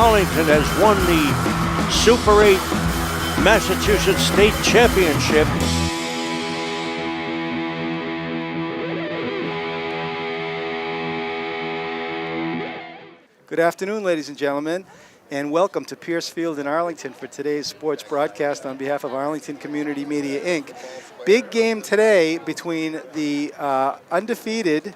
Arlington has won the Super 8 Massachusetts State Championship. Good afternoon, ladies and gentlemen, and welcome to Pierce Field in Arlington for today's sports broadcast on behalf of Arlington Community Media, Inc. Big game today between the undefeated,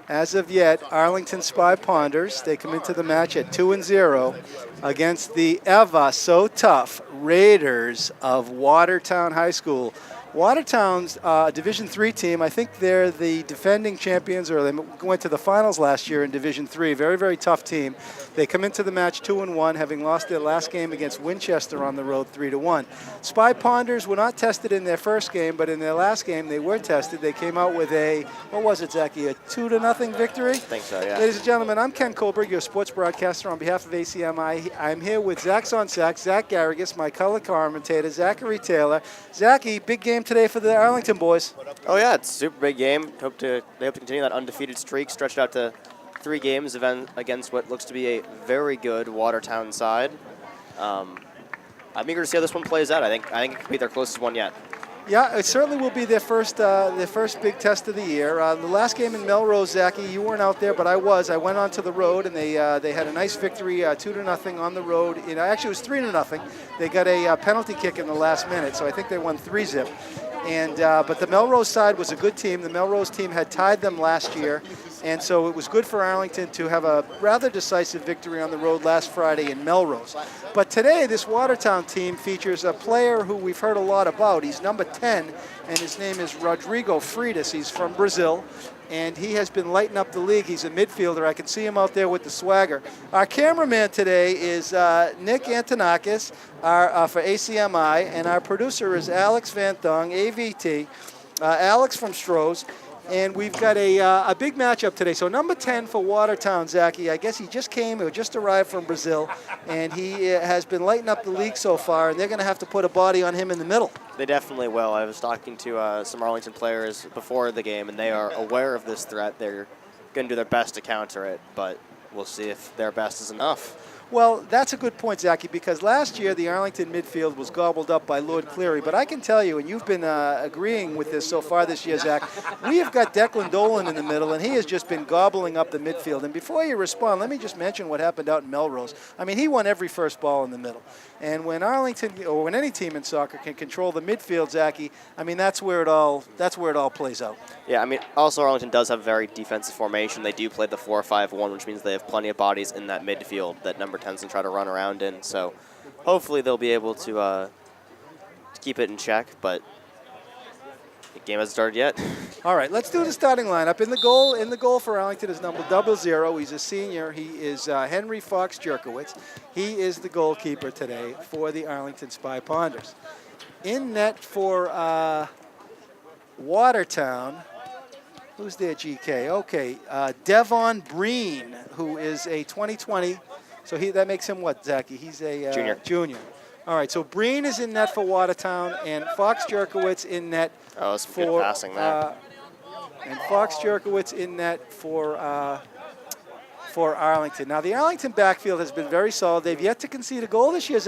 as of yet, Arlington Spy Ponders. They come into the match at 2-0 against the ever so tough Raiders of Watertown High School. Watertown's Division III team, I think they're the defending champions, or they went to the finals last year in Division III. Very, very tough team. They come into the match 2-1, having lost their last game against Winchester on the road 3-1. Spy Ponders were not tested in their first game, but in their last game they were tested. They came out with a, what was it, Zachy, a 2-0 victory? I think so, yeah. Ladies and gentlemen, I'm Ken Kohlberg, your sports broadcaster on behalf of ACMi. I'm here with Zach's on Sax, Zach Garrigus, my color commentator, Zachary Taylor. Zachy, big game today for the Arlington boys. Oh yeah, it's a super big game. They hope to continue that undefeated streak, stretched out to 3 games against what looks to be a very good Watertown side. I'm eager to see how this one plays out. I think it could be their closest one yet. Yeah, it certainly will be their first big test of the year. The last game in Melrose, Zachy, you weren't out there, but I was. I went onto the road, and they had a nice victory, 2-0 on the road. Actually, it was 3-0. They got a penalty kick in the last minute, so I think they won 3-0. And but the Melrose side was a good team. The Melrose team had tied them last year, and so it was good for Arlington to have a rather decisive victory on the road last Friday in Melrose. But today, this Watertown team features a player who we've heard a lot about. He's number 10, and his name is Rodrigo Freitas. He's from Brazil, and he has been lighting up the league. He's a midfielder. I can see him out there with the swagger. Our cameraman today is Nick Antonakas for ACMi, and our producer is Alex Van Thong, AVT, Alex from Stroh's. And we've got a big matchup today. So number 10 for Watertown, Zachy, I guess he just came or just arrived from Brazil, and he has been lighting up the league so far, and they're going to have to put a body on him in the middle. They definitely will. I was talking to some Arlington players before the game, and they are aware of this threat. They're going to do their best to counter it, but we'll see if their best is enough. Well, that's a good point, Zachy, because last year the Arlington midfield was gobbled up by Lord Cleary. But I can tell you, and you've been agreeing with this so far this year, Zach, we have got Declan Dolan in the middle, and he has just been gobbling up the midfield. And before you respond, let me just mention what happened out in Melrose. I mean, he won every first ball in the middle. And when Arlington, or when any team in soccer can control the midfield, Zachy, I mean, that's where it all plays out. Yeah, I mean, also Arlington does have a very defensive formation. They do play the 4-5-1, which means they have plenty of bodies in that midfield that number 10s can try to run around in. So hopefully they'll be able to keep it in check, but the game hasn't started yet. All right, let's do the starting lineup. In the goal for Arlington is number 00. He's a senior. He is Henry Fox Jerkowitz. He is the goalkeeper today for the Arlington Spy Ponders. In net for Watertown, who's their GK? Okay, Devon Breen, who is a 2020. So that makes him what, Zachy? He's a junior. All right, so Breen is in net for Watertown, and Fox Jerkowitz in net for good passing there. And Fox Jerkowitz in net for Arlington. Now, the Arlington backfield has been very solid. They've yet to concede a goal this year.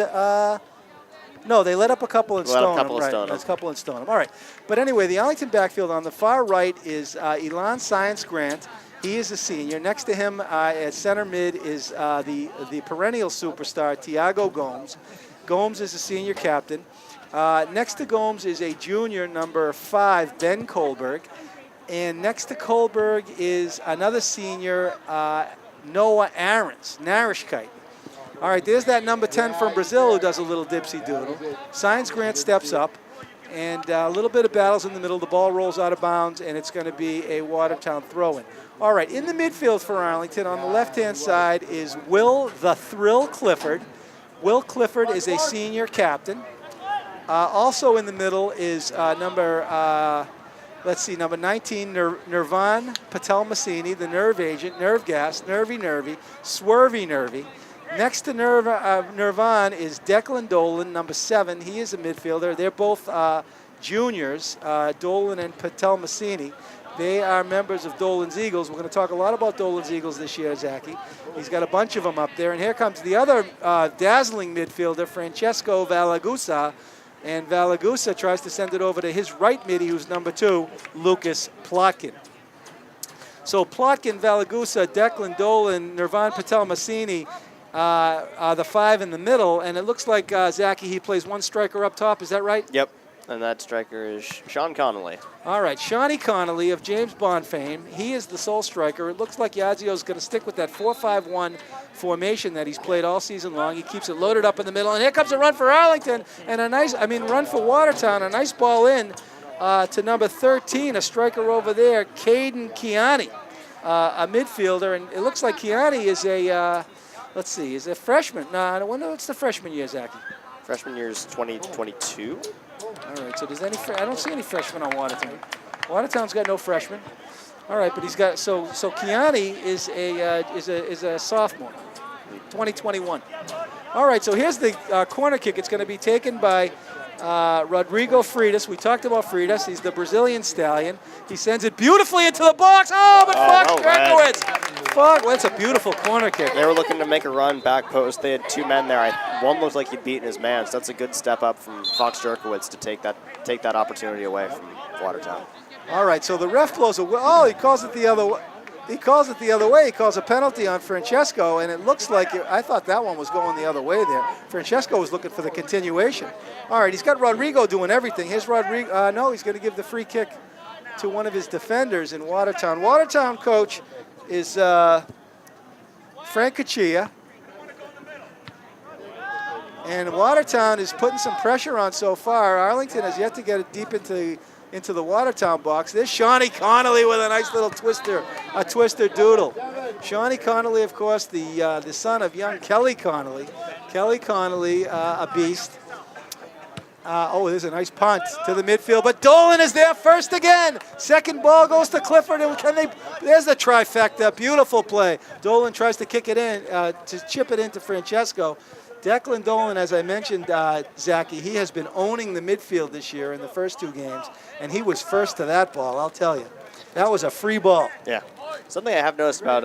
No, they let up a couple in Stoneham. There's a couple in Stoneham. All right. But anyway, the Arlington backfield on the far right is Elon Science Grant. He is a senior. Next to him at center mid is the perennial superstar, Tiago Gomes. Gomes is a senior captain. Next to Gomes is a junior, number 5, Ben Kohlberg. And next to Kohlberg is another senior, Noah Aarons, Narishkite. All right, there's that number 10 from Brazil who does a little dipsy-doodle. Science Grant steps up, and a little bit of battles in the middle. The ball rolls out of bounds, and it's going to be a Watertown throw-in. All right, in the midfield for Arlington, on the left-hand side is Will the Thrill Clifford. Will Clifford is a senior captain. Also in the middle is number 19, Nirvan Patel Massini, the nerve agent, nerve gas, nervy, swervy, nervy. Next to Nirvan is Declan Dolan, number 7. He is a midfielder. They're both juniors, Dolan and Patel Massini. They are members of Dolan's Eagles. We're going to talk a lot about Dolan's Eagles this year, Zachy. He's got a bunch of them up there. And here comes the other dazzling midfielder, Francesco Valagusa. And Valagusa tries to send it over to his right midi, who's number 2, Lucas Plotkin. So Plotkin, Valagusa, Declan Dolan, Nirvan Patel-Massini are the 5 in the middle. And it looks like, Zachy, he plays one striker up top. Is that right? Yep. And that striker is Sean Connolly. All right, Shawnee Connolly of James Bond fame. He is the sole striker. It looks like Yazio's going to stick with that 4-5-1 formation that he's played all season long. He keeps it loaded up in the middle. And here comes a run for Arlington and run for Watertown. A nice ball in to number 13, a striker over there, Caden Kiani, a midfielder. And it looks like Kiani is is a freshman. No, I wonder what's the freshman year, Zachy? Freshman year is 2022. All right, so I don't see any freshmen on Watertown. Watertown's got no freshmen. All right, but he's got so Kiani is a sophomore, 2021. All right, so here's the corner kick. It's going to be taken by Rodrigo Freitas. We talked about Freitas. He's the Brazilian stallion. He sends it beautifully into the box. Oh, but Fox Jerkowitz. Fuck, well, that's a beautiful corner kick. They were looking to make a run back post. They had 2 men there. One looked like he'd beaten his man, so that's a good step up from Fox Jerkowitz to take that opportunity away from Watertown. All right, so the ref blows he calls it the other way. He calls it the other way. He calls a penalty on Francesco, and it looks like I thought that one was going the other way there. Francesco was looking for the continuation. All right, he's got Rodrigo doing everything. Here's Rodrigo. No, he's going to give the free kick to one of his defenders in Watertown. Watertown coach is Frank Caccia. And Watertown is putting some pressure on so far. Arlington has yet to get it deep into the Watertown box. There's Shawnee Connolly with a nice little a twister doodle. Shawnee Connolly, of course, the son of young Kelly Connolly. Kelly Connolly, a beast. There's a nice punt to the midfield, but Dolan is there first again. Second ball goes to Clifford, and there's the trifecta. Beautiful play. Dolan tries to kick it in, to chip it into Francesco. Declan Dolan, as I mentioned, Zachy, he has been owning the midfield this year in the first 2 games, and he was first to that ball, I'll tell you. That was a free ball. Yeah. Something I have noticed about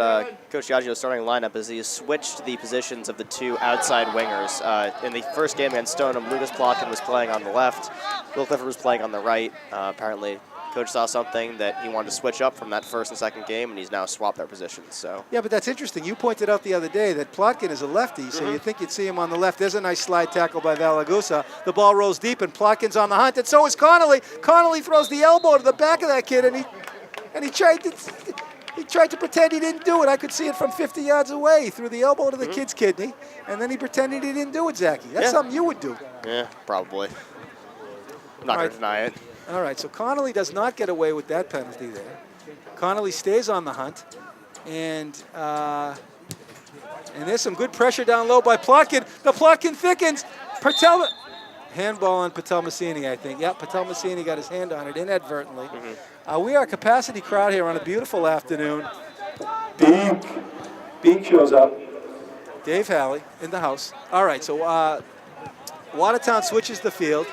Coach Yaggio's starting lineup is he has switched the positions of the 2 outside wingers. In the first game against Stoneham, Lucas Plotkin was playing on the left. Will Clifford was playing on the right. Apparently, Coach saw something that he wanted to switch up from that first and second game, and he's now swapped their positions. So yeah, but that's interesting. You pointed out the other day that Plotkin is a lefty, so you think you'd see him on the left. There's a nice slide tackle by Valagusa. The ball rolls deep, and Plotkin's on the hunt, and so is Connolly. Connolly throws the elbow to the back of that kid, and he tried to pretend he didn't do it. I could see it from 50 yards away. He threw the elbow to the kid's kidney, and then he pretended he didn't do it, Zachy. That's something you would do. Yeah, probably. I'm not going to deny it. All right, so Connolly does not get away with that penalty there. Connolly stays on the hunt, and there's some good pressure down low by Plotkin. The Plotkin thickens. Handball on Patel-Massini, I think. Yeah, Patel-Massini got his hand on it inadvertently. We are a capacity crowd here on a beautiful afternoon. Beak shows up. Dave Halley in the house. All right, so Watertown switches the field.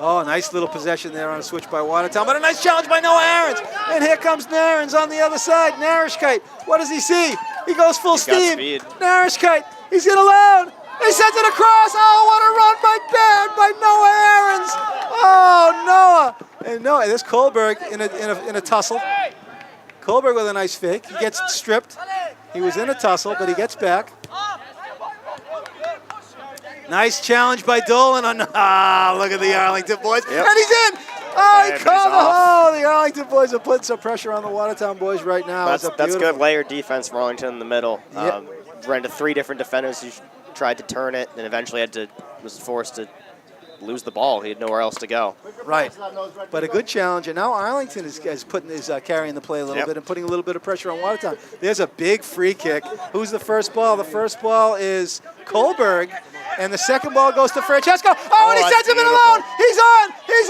Oh, nice little possession there on a switch by Watertown, but a nice challenge by Noah Aarons. And here comes Narens on the other side. Narishkite, what does he see? He goes full steam. Narishkite, he's in alone. He sends it across. Oh, what a run by Noah Aarons. Oh, Noah. And Noah, there's Kohlberg in a tussle. Kohlberg with a nice fake. He gets stripped. He was in a tussle, but he gets back. Nice challenge by Dolan on. Look at the Arlington boys. Yep. And he's in. Oh, he called the hole. The Arlington boys are putting some pressure on the Watertown boys right now. That's good layered defense from Arlington in the middle. Ran to 3 different defenders who tried to turn it and eventually was forced to lose the ball. He had nowhere else to go. Right. But a good challenge. And now Arlington is carrying the play a little bit and putting a little bit of pressure on Watertown. There's a big free kick. Who's the first ball? The first ball is Kohlberg. And the second ball goes to Francesco. Oh, and he sends him in alone. He's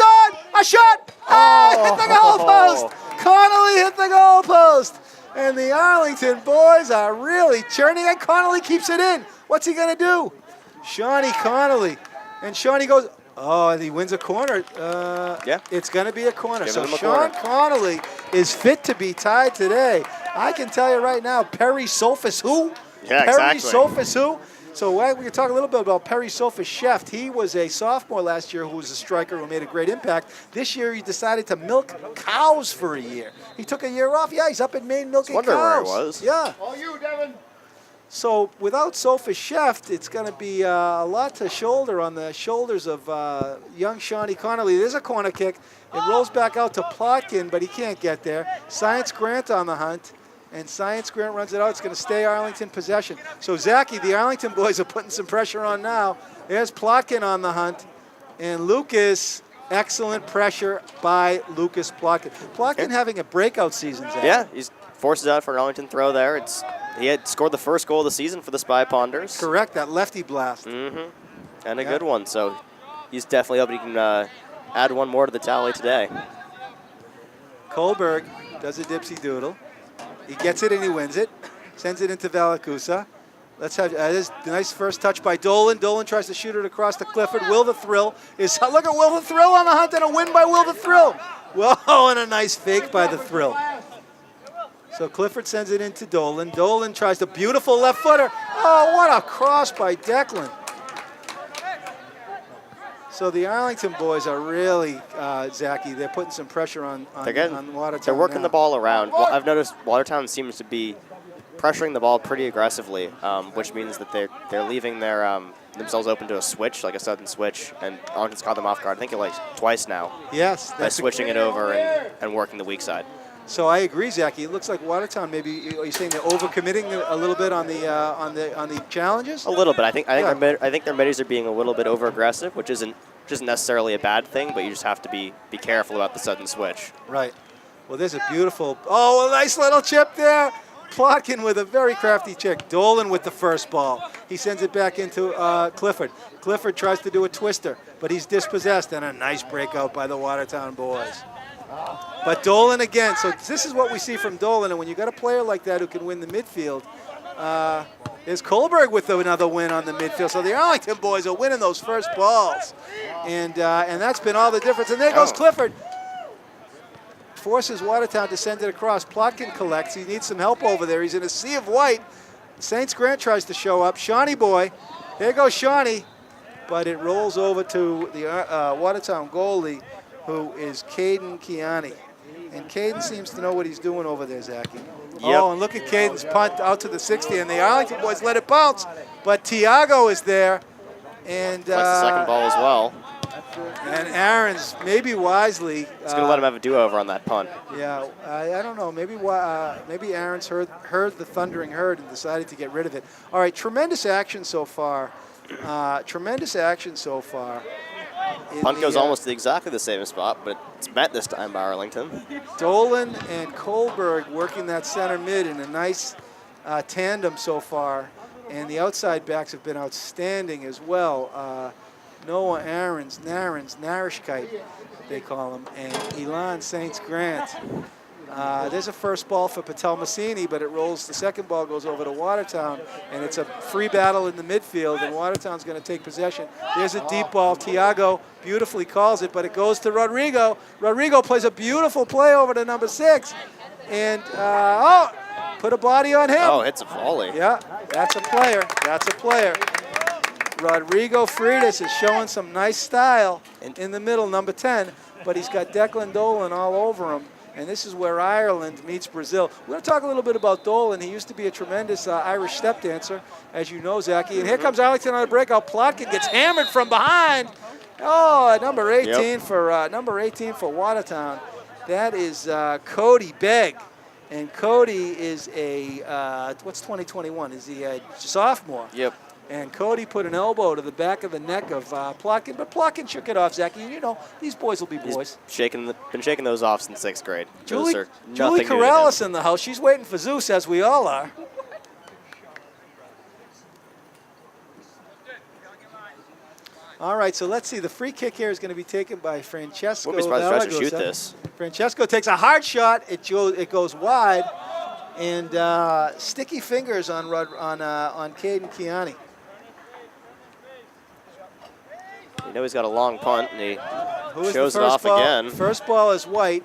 on. A shot. Hit the goalpost. Connolly hit the goalpost. And the Arlington boys are really churning. And Connolly keeps it in. What's he going to do? Shawnee Connolly. And Shawnee goes, Oh, and he wins a corner. Yeah. It's going to be a corner. Give So him a Sean corner. Connolly is fit to be tied today. I can tell you right now, Perry Sophus who? Yeah, Perry exactly. Sophus who? So we can talk a little bit about Perry Sophus Sheft. He was a sophomore last year who was a striker who made a great impact. This year he decided to milk cows for a year. He took a year off. Yeah, he's up in Maine milking cows. Wonder where he was. Yeah. All you, Devin. So without Sophus Sheft, it's going to be a lot to shoulder on the shoulders of young Shawnee Connolly. There's a corner kick. It rolls back out to Plotkin, but he can't get there. Science Grant on the hunt, and Science Grant runs it out. It's going to stay Arlington possession. So Zachy, the Arlington boys are putting some pressure on now. There's Plotkin on the hunt, and Lucas, excellent pressure by Lucas Plotkin. Plotkin having a breakout season, Zachy. Yeah, he's forces out for an Arlington throw there. He had scored the first goal of the season for the Spy Ponders. Correct, that lefty blast. Mm-hmm. And a good one, so he's definitely hoping he can add one more to the tally today. Kohlberg does a dipsy doodle. He gets it and he wins it. Sends it into Valacusa. Let's have this nice first touch by Dolan. Dolan tries to shoot it across to Clifford. Will the Thrill is look at Will the Thrill on the hunt and a win by Will the Thrill. Whoa, and a nice fake by the Thrill. So Clifford sends it into Dolan. Dolan tries the beautiful left footer. Oh, what a cross by Declan. So the Arlington boys are really, Zachy, they're putting some pressure on Watertown. They're working now. the ball around. Well, I've noticed Watertown seems to be pressuring the ball pretty aggressively, which means that they're leaving their themselves open to a switch, like a sudden switch, and Arlington's caught them off guard. I think like twice now. Yes. By switching it over and working the weak side. So I agree, Zachy. It looks like Watertown maybe. Are you saying they're overcommitting a little bit on the challenges? A little bit. I think their middies are being a little bit over aggressive, which isn't necessarily a bad thing, but you just have to be careful about the sudden switch. Right. Well, there's a beautiful. Oh, a nice little chip there. Plotkin with a very crafty check. Dolan with the first ball. He sends it back into Clifford. Clifford tries to do a twister, but he's dispossessed, and a nice breakout by the Watertown boys. But Dolan again. So this is what we see from Dolan, and when you got a player like that who can win the midfield, there's Kohlberg with another win on the midfield. So the Arlington boys are winning those first balls, and that's been all the difference. And there goes Clifford. Forces Watertown to send it across. Plotkin collects. He needs some help over there. He's in a sea of white. Saints Grant tries to show up. Shawnee boy. There goes Shawnee. But it rolls over to the Watertown goalie, who is Caden Kiani. And Caden seems to know what he's doing over there, Zachy. Yep. Oh, and look at Caden's punt out to the 60, and the Arlington boys let it bounce. But Tiago is there. And the second ball as well. And Aaron's maybe wisely. It's going to let him have a do-over on that punt. Yeah, I don't know. Maybe Aaron's heard the thundering herd and decided to get rid of it. All right, tremendous action so far. Punt goes almost to exactly the same spot, but it's met this time by Arlington. Dolan and Kohlberg working that center mid in a nice tandem so far. And the outside backs have been outstanding as well. Noah Aarons, Narishkite, they call him, and Elon Saints Grant. There's a first ball for Patel Massini, but it rolls. The second ball goes over to Watertown, and it's a free battle in the midfield, and Watertown's going to take possession. There's a deep ball. Tiago beautifully calls it, but it goes to Rodrigo. Rodrigo plays a beautiful play over to number 6, and put a body on him. Oh, hits a volley. Yeah, that's a player. That's a player. Rodrigo Freitas is showing some nice style in the middle, number 10, but he's got Declan Dolan all over him. And this is where Ireland meets Brazil. We're going to talk a little bit about Dolan. He used to be a tremendous Irish step dancer, as you know, Zachy. And here comes Arlington on a breakout. Plotkin gets hammered from behind. Oh, number 18 for Watertown. That is Cody Begg. And Cody is what's 2021? Is he a sophomore? Yep. And Cody put an elbow to the back of the neck of Plotkin, but Plotkin shook it off, Zachy. You know, these boys will be boys. Been shaking those off since 6th grade. Julie Corrales in the house. She's waiting for Zeus, as we all are. All right, so let's see. The free kick here is going to be taken by Francesco. Wouldn't be surprised if he tries to shoot this. Francesco takes a hard shot. It goes wide, and sticky fingers on Caden Kiani. You know he's got a long punt, and he Who is shows the it first off ball? again. First ball is white.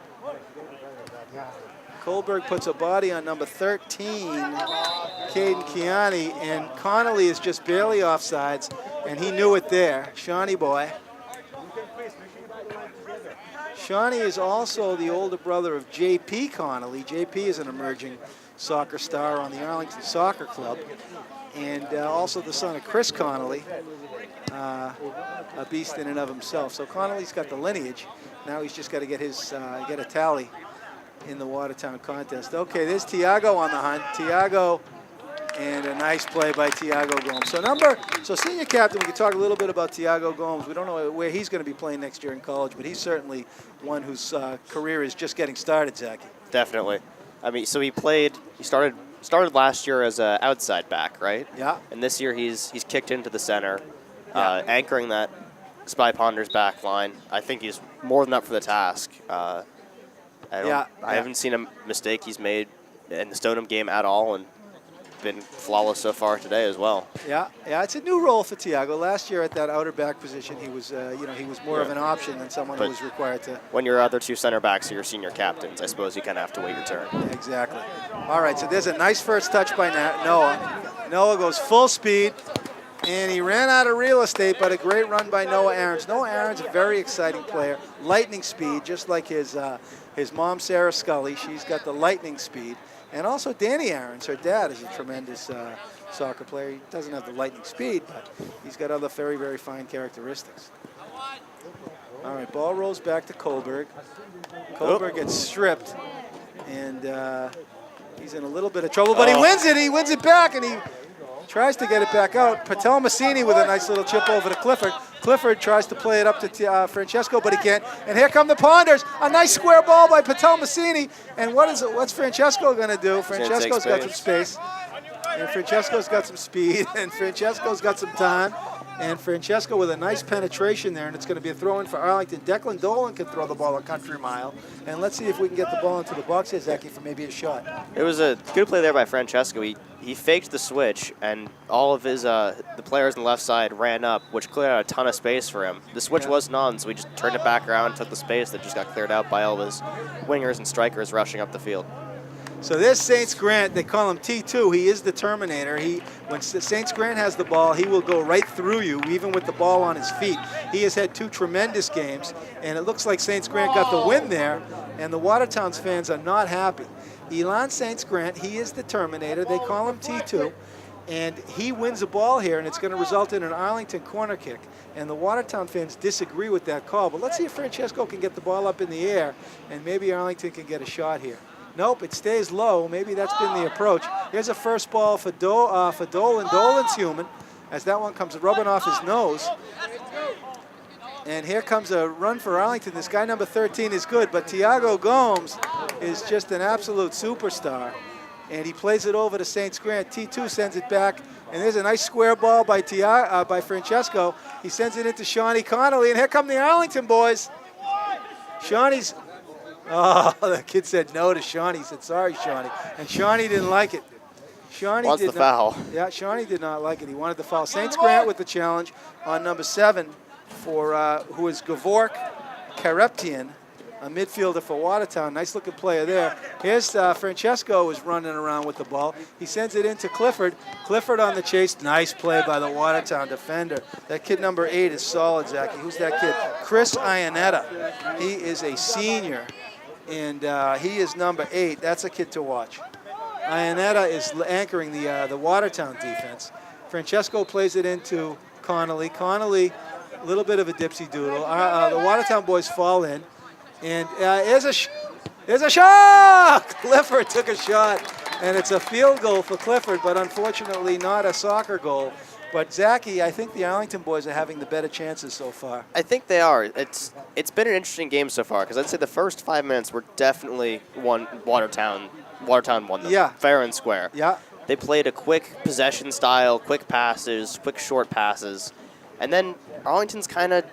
Kohlberg puts a body on number 13, Caden Kiani, and Connolly is just barely offsides, and he knew it there. Shawnee boy. Shawnee is also the older brother of J.P. Connolly. J.P. is an emerging soccer star on the Arlington Soccer Club, and also the son of Chris Connolly, a beast in and of himself. So Connolly's got the lineage. Now he's just got to get his get a tally in the Watertown contest. Okay, there's Tiago on the hunt. Tiago, and a nice play by Tiago Gomes. So senior captain, we can talk a little bit about Tiago Gomes. We don't know where he's going to be playing next year in college, but he's certainly one whose career is just getting started, Zachy. Definitely. I mean, so he started last year as an outside back, right? Yeah. And this year he's kicked into the center, Yeah. anchoring that Spy Ponders back line. I think he's more than up for the task. I haven't seen a mistake he's made in the Stoneham game at all, and been flawless so far today as well. Yeah, it's a new role for Tiago. Last year at that outer back position, he was, he was more of an option than someone who was required to. When your other two center backs are your senior captains, I suppose you kind of have to wait your turn. Exactly. All right, so there's a nice first touch by Noah. Noah goes full speed, and he ran out of real estate, but a great run by Noah Aarons. Noah Aarons, a very exciting player, lightning speed, just like his mom, Sarah Scully. She's got the lightning speed. And also Danny Aarons, her dad, is a tremendous soccer player. He doesn't have the lightning speed, but he's got other very, very fine characteristics. All right, ball rolls back to Kohlberg. Kohlberg gets stripped, and he's in a little bit of trouble, but he wins it. He wins it back, and he tries to get it back out. Patel Massini with a nice little chip over to Clifford. Clifford tries to play it up to Francesco, but he can't. And here come the Ponders. A nice square ball by Patel Massini. And what's Francesco going to do? Francesco's got some space. And Francesco's got some speed. And Francesco's got some time. And Francesco with a nice penetration there, and it's going to be a throw-in for Arlington. Declan Dolan can throw the ball a country mile. And let's see if we can get the ball into the box here, Zachy, for maybe a shot. It was a good play there by Francesco. He faked the switch, and all of his the players on the left side ran up, which cleared out a ton of space for him. The switch wasn't on, so he just turned it back around and took the space that just got cleared out by all of his wingers and strikers rushing up the field. So there's Saints Grant. They call him T2. He is the Terminator. When Saints Grant has the ball, he will go right through you, even with the ball on his feet. He has had two tremendous games, and it looks like Saints Grant got the win there, and the Watertown's fans are not happy. Elon Saints Grant, he is the Terminator. They call him T2, and he wins the ball here, and it's going to result in an Arlington corner kick. And the Watertown fans disagree with that call. But let's see if Francesco can get the ball up in the air, and maybe Arlington can get a shot here. Nope, it stays low. Maybe that's been the approach. Here's a first ball for Dolan. Dolan's human, as that one comes rubbing off his nose. And here comes a run for Arlington. This guy number 13 is good, but Tiago Gomes is just an absolute superstar. And he plays it over to Saints Grant. T2 sends it back, and there's a nice square ball by Francesco. He sends it into Shawnee Connolly, and here come the Arlington boys. Shawnee's... Oh, the kid said no to Shawnee. He said, sorry, Shawnee. And Shawnee didn't like it. Shawnee Wants did the foul. Yeah, Shawnee did not like it. He wanted the foul. Saints Grant with the challenge on number 7 for who is Gavork Kareptian, a midfielder for Watertown. Nice looking player there. Here's Francesco is running around with the ball. He sends it into Clifford. Clifford on the chase. Nice play by the Watertown defender. That kid number 8 is solid, Zachy. Who's that kid? Chris Ionetta. He is a senior, and he is number 8. That's a kid to watch. Ionetta is anchoring the Watertown defense. Francesco plays it into Connolly. Connolly, a little bit of a dipsy doodle. The Watertown boys fall in. And there's a shot! Clifford took a shot, and it's a field goal for Clifford, but unfortunately not a soccer goal. But Zachy, I think the Arlington boys are having the better chances so far. I think they are. It's been an interesting game so far, because I'd say the first 5 minutes were definitely Watertown won them. Yeah. Fair and square. Yeah. They played a quick possession style, quick passes, quick short passes, and then Arlington's kind of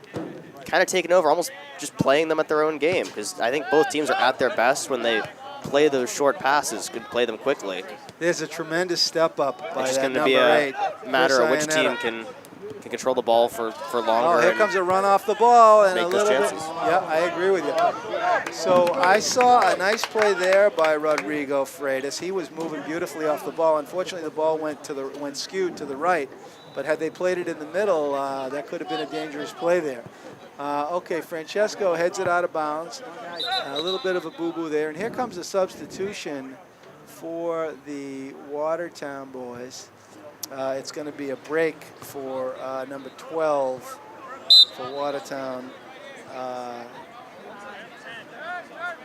taken over, almost just playing them at their own game, because I think both teams are at their best when they play those short passes, can play them quickly. There's a tremendous step up by it's just that going to be number 8. a matter of which Chris team can control the ball for longer. Oh, here comes a run off the ball and make a those little bit. chances. Yeah, I agree with you. So I saw a nice play there by Rodrigo Freitas. He was moving beautifully off the ball. Unfortunately, the ball went skewed to the right. But had they played it in the middle, that could have been a dangerous play there. Okay, Francesco heads it out of bounds. A little bit of a boo-boo there. And here comes a substitution for the Watertown boys. It's going to be a break for number 12 for Watertown,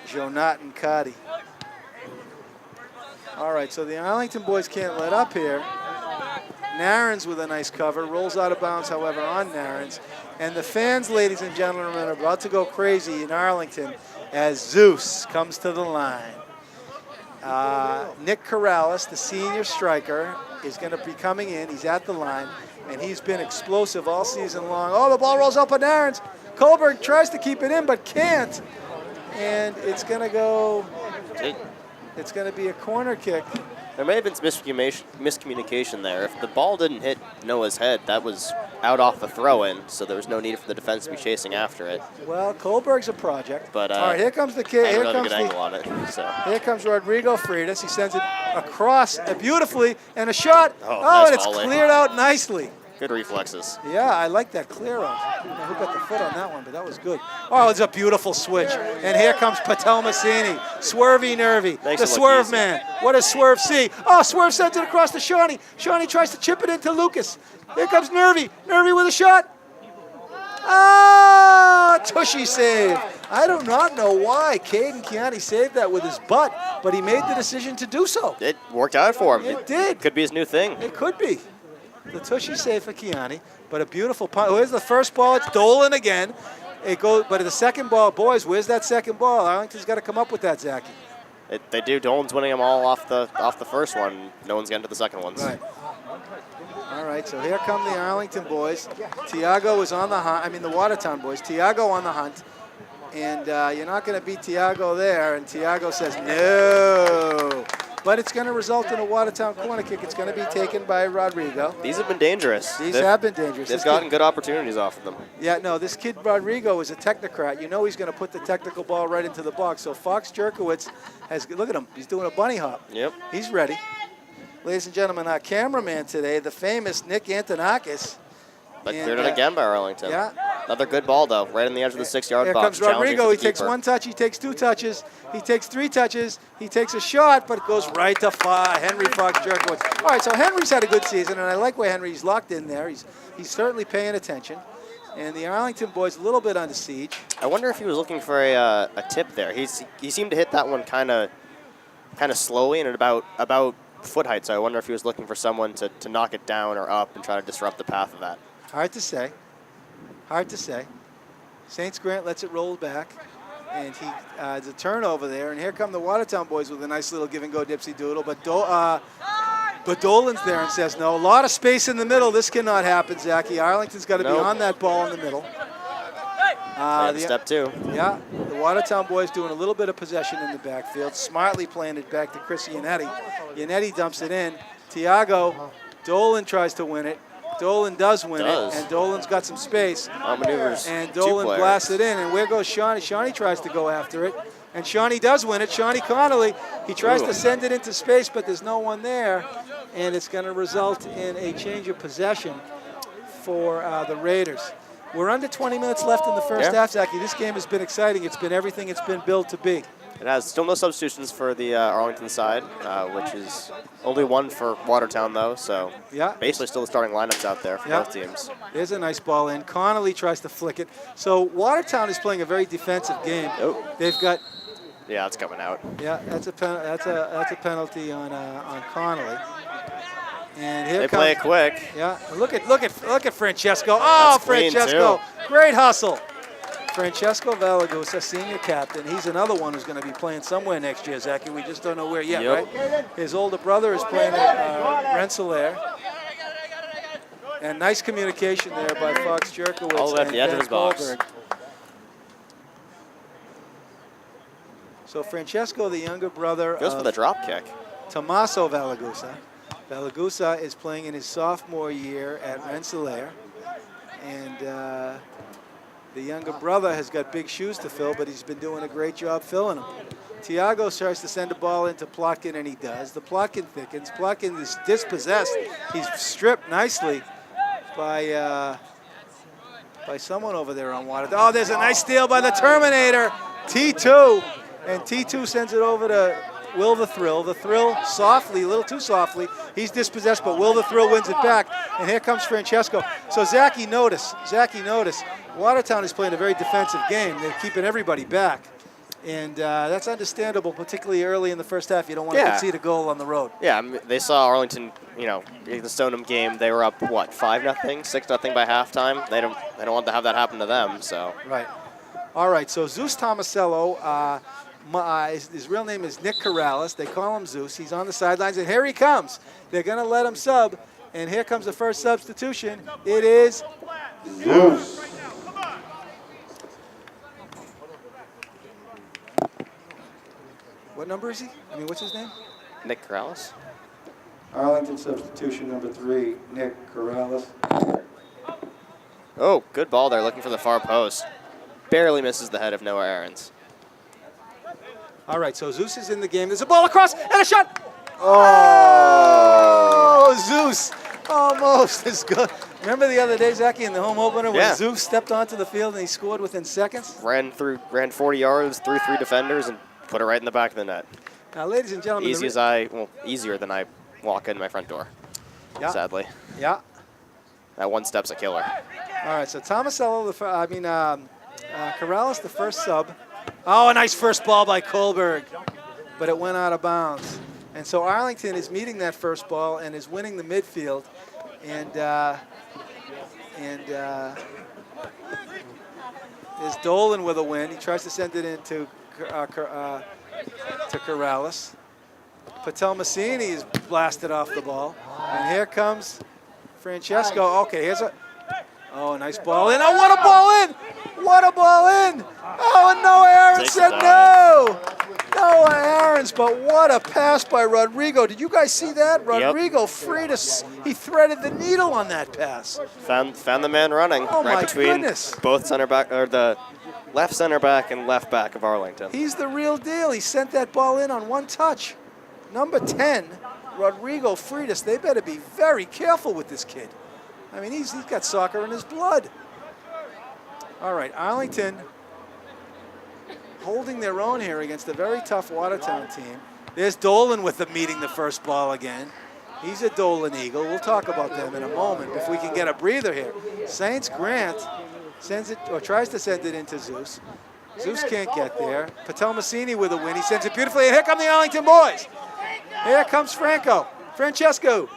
Jonathan Cotty. All right, so the Arlington boys can't let up here. Narins with a nice cover, rolls out of bounds, however, on Narins. And the fans, ladies and gentlemen, are about to go crazy in Arlington as Zeus comes to the line. Nick Corrales, the senior striker, is going to be coming in. He's at the line, and he's been explosive all season long. Oh, the ball rolls up on Narins. Kohlberg tries to keep it in, but can't. And it's going to go, it's going to be a corner kick. There may have been some miscommunication there. If the ball didn't hit Noah's head, that was out off the throw-in, so there was no need for the defense to be chasing after it. Well, Kohlberg's a project. But all right, here comes the kid. Here comes a good angle on it. So. Here comes Rodrigo Freitas. He sends it across beautifully, and a shot. Oh, nice and it's volley. Cleared out nicely. Good reflexes. Yeah, I like that clear out. I don't know who got the foot on that one, but that was good. Oh, it's a beautiful switch. And here comes Patel Massini. Swervy Nervy. Makes the it look Swerve easy. man. What does Swerve see? Oh, Swerve sends it across to Shawnee. Shawnee tries to chip it into Lucas. Here comes Nervy. Nervy with a shot. Ah, tushy save. I do not know why Caden Chiani saved that with his butt, but he made the decision to do so. It worked out for him. It did. Could be his new thing. It could be. The tushy save for Chiani, but a beautiful punt. Here's the first ball. It's Dolan again. It goes, but the second ball, boys, where's that second ball? Arlington's got to come up with that, Zachy. They do. Dolan's winning them all off the first one. No one's getting to the second ones. Right. All right, so here come the Arlington boys. Tiago is on the hunt. I mean, the Watertown boys. Tiago on the hunt. And you're not going to beat Tiago there. And Tiago says no. But it's going to result in a Watertown corner kick. It's going to be taken by Rodrigo. These have been dangerous. These have been dangerous. They've gotten good opportunities off of them. Yeah, no, this kid Rodrigo is a technocrat. You know he's going to put the technical ball right into the box. So Fox Jerkowitz has, look at him. He's doing a bunny hop. Yep. He's ready. Ladies and gentlemen, our cameraman today, the famous Nick Antonakas. But cleared it again by Arlington. Yeah. Another good ball, though, right in the edge of the 6-yard Here box. comes Rodrigo. He challenging for the takes keeper. one touch. He takes two touches. He takes three touches. He takes a shot, but it goes right to Henry Fox Jerkowitz. All right, so Henry's had a good season, and I like where Henry's locked in there. He's certainly paying attention. And the Arlington boys a little bit under siege. I wonder if he was looking for a tip there. He seemed to hit that one kind of slowly and at about foot height. So I wonder if he was looking for someone to knock it down or up and try to disrupt the path of that. Hard to say. Hard to say. Saints Grant lets it roll back, and it's a turnover there. And here come the Watertown boys with a nice little give and go dipsy doodle. But Dolan's there and says no. A lot of space in the middle. This cannot happen, Zachy. Arlington's got to be on that ball in the middle. Step two. Yeah, the Watertown boys doing a little bit of possession in the backfield. Smartly playing it back to Chris Yannetti. Yannetti dumps it in. Tiago, Dolan tries to win it. Dolan does win it, and Dolan's got some space. Maneuvers. And Dolan blasts it in, and where goes Shawnee? Shawnee tries to go after it, and Shawnee does win it. Shawnee Connolly, he tries to send it into space, but there's no one there, and it's going to result in a change of possession for the Raiders. We're under 20 minutes left in the first half, Zachy. This game has been exciting. It's been everything it's been built to be. It has still no substitutions for the Arlington side, which is only one for Watertown, though. So basically still the starting lineups out there for both teams. There's a nice ball in. Connolly tries to flick it. So Watertown is playing a very defensive game. They've got. Yeah, it's coming out. Yeah, that's a penalty on Connolly. And here they play it quick. Yeah, look at Francesco. Oh, Francesco, great hustle. Francesco Valagusa, senior captain. He's another one who's going to be playing somewhere next year, Zachy. We just don't know where yet, right? His older brother is playing at Rensselaer. And nice communication there by Fox Jerkowitz all at the edge of his box. So Francesco, the younger brother goes for the drop kick. Tommaso Valagusa. Valagusa is playing in his sophomore year at Rensselaer. And the younger brother has got big shoes to fill, but he's been doing a great job filling them. Tiago tries to send a ball into Plotkin, and he does. The Plotkin thickens. Plotkin is dispossessed. He's stripped nicely by someone over there on Watertown. Oh, there's a nice steal by the Terminator, T2. And T2 sends it over to Will the Thrill. The Thrill softly, a little too softly. He's dispossessed, but Will the Thrill wins it back. And here comes Francesco. So Zachy, notice. Watertown is playing a very defensive game. They're keeping everybody back. And that's understandable, particularly early in the first half. You don't want to concede a goal on the road. Yeah, I mean, they saw Arlington, the Stoneham game. They were up, what, 5-0, 6-0 by halftime. They don't want to have that happen to them. So right. All right. So Zeus Tomasello, his real name is Nick Corrales. They call him Zeus. He's on the sidelines, and here he comes. They're going to let him sub, and here comes the first substitution. It is Zeus. What number is he? What's his name? Nick Corrales. Arlington substitution number 3, Nick Corrales. Oh, good ball there, looking for the far post. Barely misses the head of Noah Aarons. All right, so Zeus is in the game. There's a ball across and a shot. Oh, Zeus, almost as good. Remember the other day, Zachy, in the home opener when Zeus stepped onto the field and he scored within seconds? Ran 40 yards through 3 defenders and put it right in the back of the net. Now, ladies and gentlemen, easier than I walk in my front door. Yeah. Sadly. Yeah. That one step's a killer. All right, so Tomasello, Corrales, the first sub. Oh, a nice first ball by Kohlberg, but it went out of bounds. And so Arlington is meeting that first ball and is winning the midfield. And there's Dolan with a win. He tries to send it into to Corrales. Patel Massini is blasted off the ball. And here comes Francesco. Okay, here's a nice ball in. Oh, what a ball in! What a ball in! Oh, and Noah Aarons said no! Noah Aarons, but what a pass by Rodrigo. Did you guys see that? Rodrigo he threaded the needle on that pass. Found the man running right between both center back, or the left center back and left back of Arlington. He's the real deal. He sent that ball in on one touch. Number 10, Rodrigo Freitas. They better be very careful with this kid. He's got soccer in his blood. All right, Arlington holding their own here against a very tough Watertown team. There's Dolan with them meeting the first ball again. He's a Dolan Eagle. We'll talk about them in a moment if we can get a breather here. Saints Grant sends it, or tries to send it into Zeus. Zeus can't get there. Patel Massini with a win. He sends it beautifully, and here come the Arlington boys. Here comes Francesco.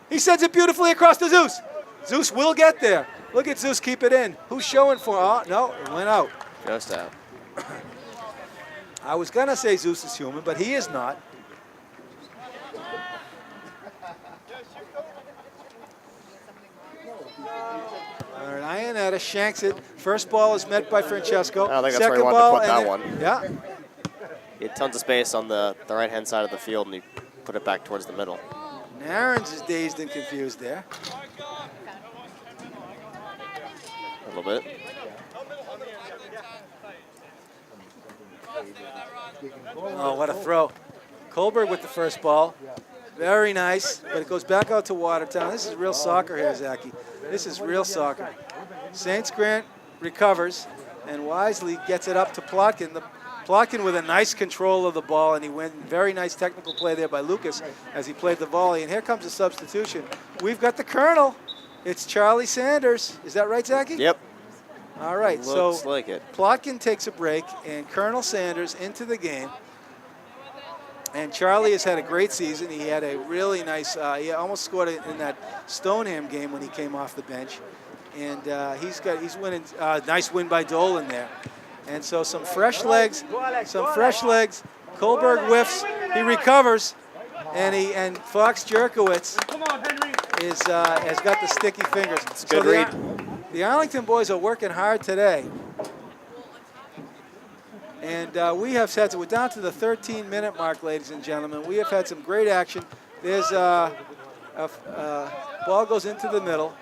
He sends it beautifully across to Zeus. Zeus will get there. Look at Zeus keep it in. Who's showing for? Oh, no, it went out. Just out. I was going to say Zeus is human, but he is not. All right, Ionetta shanks it. First ball is met by Francesco. I think that's where he wanted to put that one. Yeah. He had tons of space on the right-hand side of the field, and he put it back towards the middle. And Aarons is dazed and confused there. A little bit. Oh, what a throw. Kohlberg with the first ball. Very nice, but it goes back out to Watertown. This is real soccer here, Zachy. This is real soccer. Saints Grant recovers and wisely gets it up to Plotkin. Plotkin with a nice control of the ball, and he went. Very nice technical play there by Lucas as he played the volley. And here comes a substitution. We've got the Colonel. It's Charlie Sanders. Is that right, Zachy? Yep. All right, Looks like it. Plotkin takes a break, and Colonel Sanders into the game. And Charlie has had a great season. He had a really nice, he almost scored in that Stoneham game when he came off the bench. And he's winning, nice win by Dolan there. And so some fresh legs. Kohlberg whiffs, he recovers, and Fox Jerkowitz has got the sticky fingers. It's a good read. The Arlington boys are working hard today. And we have had, so we're down to the 13-minute mark, ladies and gentlemen. We have had some great action. There's ball goes into the middle.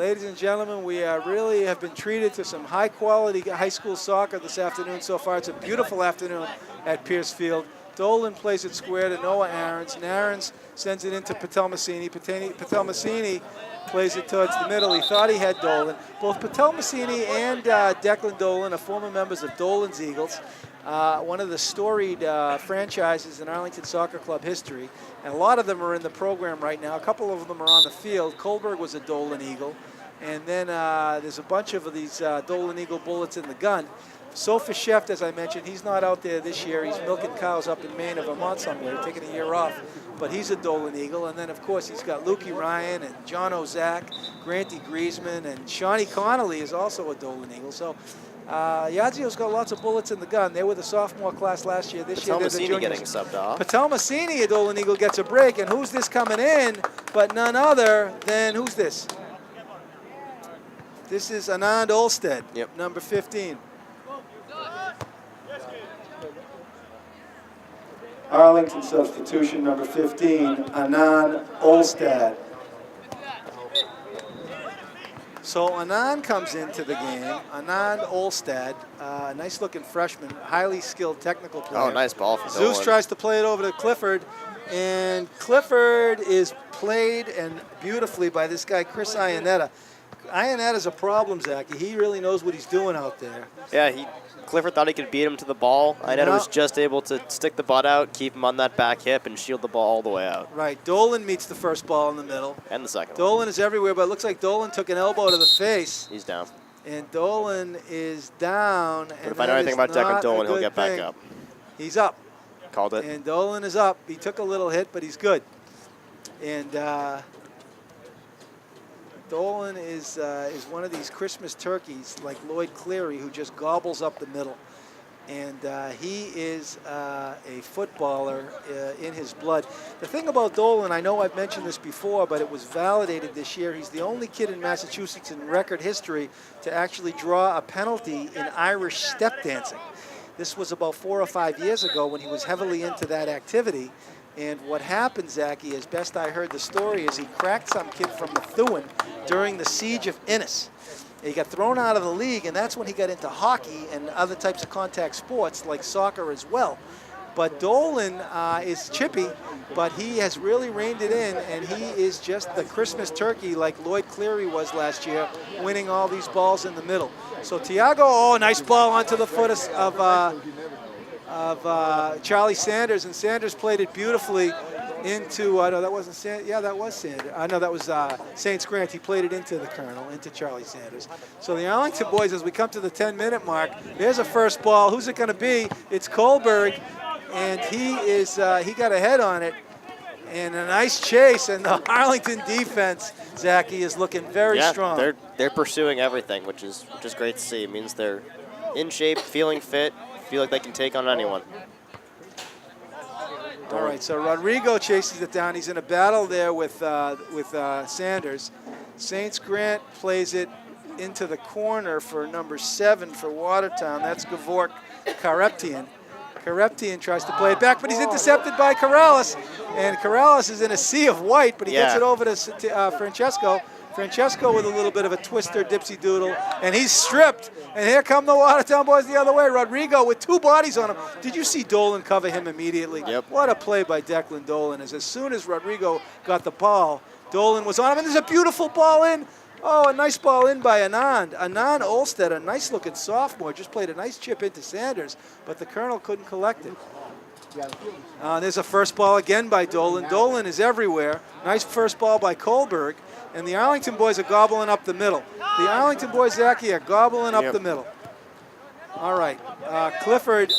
Ladies and gentlemen, we really have been treated to some high-quality high school soccer this afternoon so far. It's a beautiful afternoon at Pierce Field. Dolan plays it square to Noah Aarons, and Aarons sends it into Patel-Massini. Patel-Massini plays it towards the middle. He thought he had Dolan. Both Patel-Massini and Declan Dolan are former members of Dolan's Eagles, one of the storied franchises in Arlington Soccer Club history. And a lot of them are in the program right now. A couple of them are on the field. Kohlberg was a Dolan Eagle. And then there's a bunch of these Dolan Eagle bullets in the gun. Sofa Sheft, as I mentioned, he's not out there this year. He's milking cows up in Maine or Vermont somewhere, taking a year off. But he's a Dolan Eagle. And then, of course, he's got Lukey Ryan and John Ozak, Granty Griezmann, and Shawnee Connolly is also a Dolan Eagle. So Yazio's got lots of bullets in the gun. They were the sophomore class last year. This year they're the juniors. getting subbed off. Patel-Massini, a Dolan Eagle, gets a break. And who's this coming in but none other than, who's this? This is Anand Olstead, number 15. Arlington substitution, number 15, Anand Olstead. So Anand comes into the game. Anand Olstead, nice-looking freshman, highly skilled technical player. Oh, nice ball for Zeus Dolan. tries to play it over to Clifford, and Clifford is played and beautifully by this guy, Chris Ionetta. Ionetta's a problem, Zachy. He really knows what he's doing out there. Yeah, Clifford thought he could beat him to the ball. Ionetta was just able to stick the butt out, keep him on that back hip, and shield the ball all the way out. Right. Dolan meets the first ball in the middle. And the second Dolan is everywhere, but it looks like Dolan took an elbow to the face. He's down. And Dolan is down. But if I know anything about Declan Dolan, he'll get back up. He's up. Called it. And Dolan is up. He took a little hit, but he's good. And Dolan is one of these Christmas turkeys like Lloyd Cleary who just gobbles up the middle. And he is a footballer in his blood. The thing about Dolan, I know I've mentioned this before, but it was validated this year. He's the only kid in Massachusetts in record history to actually draw a penalty in Irish step dancing. This was about 4 or 5 years ago when he was heavily into that activity. And what happened, Zachy, as best I heard the story, is he cracked some kid from Methuen during the siege of Innis. He got thrown out of the league, and that's when he got into hockey and other types of contact sports like soccer as well. But Dolan is chippy, but he has really reined it in, and he is just the Christmas turkey like Lloyd Cleary was last year, winning all these balls in the middle. So Tiago, nice ball onto the foot of Charlie Sanders, and Sanders played it beautifully into, no, that wasn't Sanders. Yeah, that was Sanders. I know that was St. Grant. He played it into the Colonel, into Charlie Sanders. So the Arlington boys, as we come to the 10-minute mark, there's a first ball. Who's it going to be? It's Kohlberg, and he got a head on it, and a nice chase. And the Arlington defense, Zachy, is looking very strong. They're pursuing everything, which is great to see. It means they're in shape, feeling fit, feel like they can take on anyone. All right, so Rodrigo chases it down. He's in a battle there with Sanders. St. Grant plays it into the corner for number 7 for Watertown. That's Gavork Kareptian. Kareptian tries to play it back, but he's intercepted by Corrales. And Corrales is in a sea of white, but he gets it over to Francesco. Francesco with a little bit of a twister, dipsy doodle, and he's stripped. And here come the Watertown boys the other way. Rodrigo with 2 bodies on him. Did you see Dolan cover him immediately? Yep. What What a play by Declan Dolan. As soon as Rodrigo got the ball, Dolan was on him, and there's a beautiful ball in. Oh, a nice ball in by Anand. Anand Olstead, a nice-looking sophomore, just played a nice chip into Sanders, but the Colonel couldn't collect it. There's a first ball again by Dolan. Dolan is everywhere. Nice first ball by Kohlberg. And the Arlington boys are gobbling up the middle. The Arlington boys, Zachy, are gobbling up the middle. All right. Clifford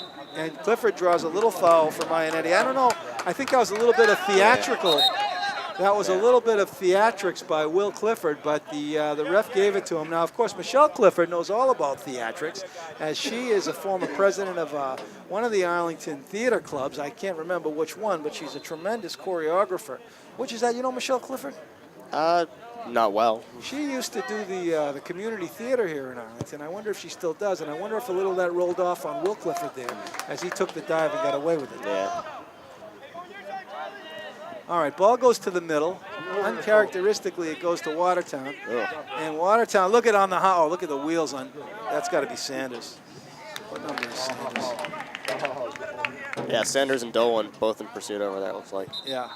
draws a little foul for Ionetti. I don't know. I think that was a little bit of theatrical. That was a little bit of theatrics by Will Clifford, but the ref gave it to him. Now, of course, Michelle Clifford knows all about theatrics, as she is a former president of one of the Arlington theater clubs. I can't remember which one, but she's a tremendous choreographer. Which is that, you know, Michelle Clifford? Not well. She used to do the community theater here in Arlington. I wonder if she still does, and I wonder if a little of that rolled off on Will Clifford there as he took the dive and got away with it. Yeah. All right, ball goes to the middle. Uncharacteristically, it goes to Watertown. Ugh. And Watertown, look at on the oh, look at the wheels on. That's got to be Sanders. What number is Sanders? Yeah, Sanders and Dolan both in pursuit over there, looks like. Yeah.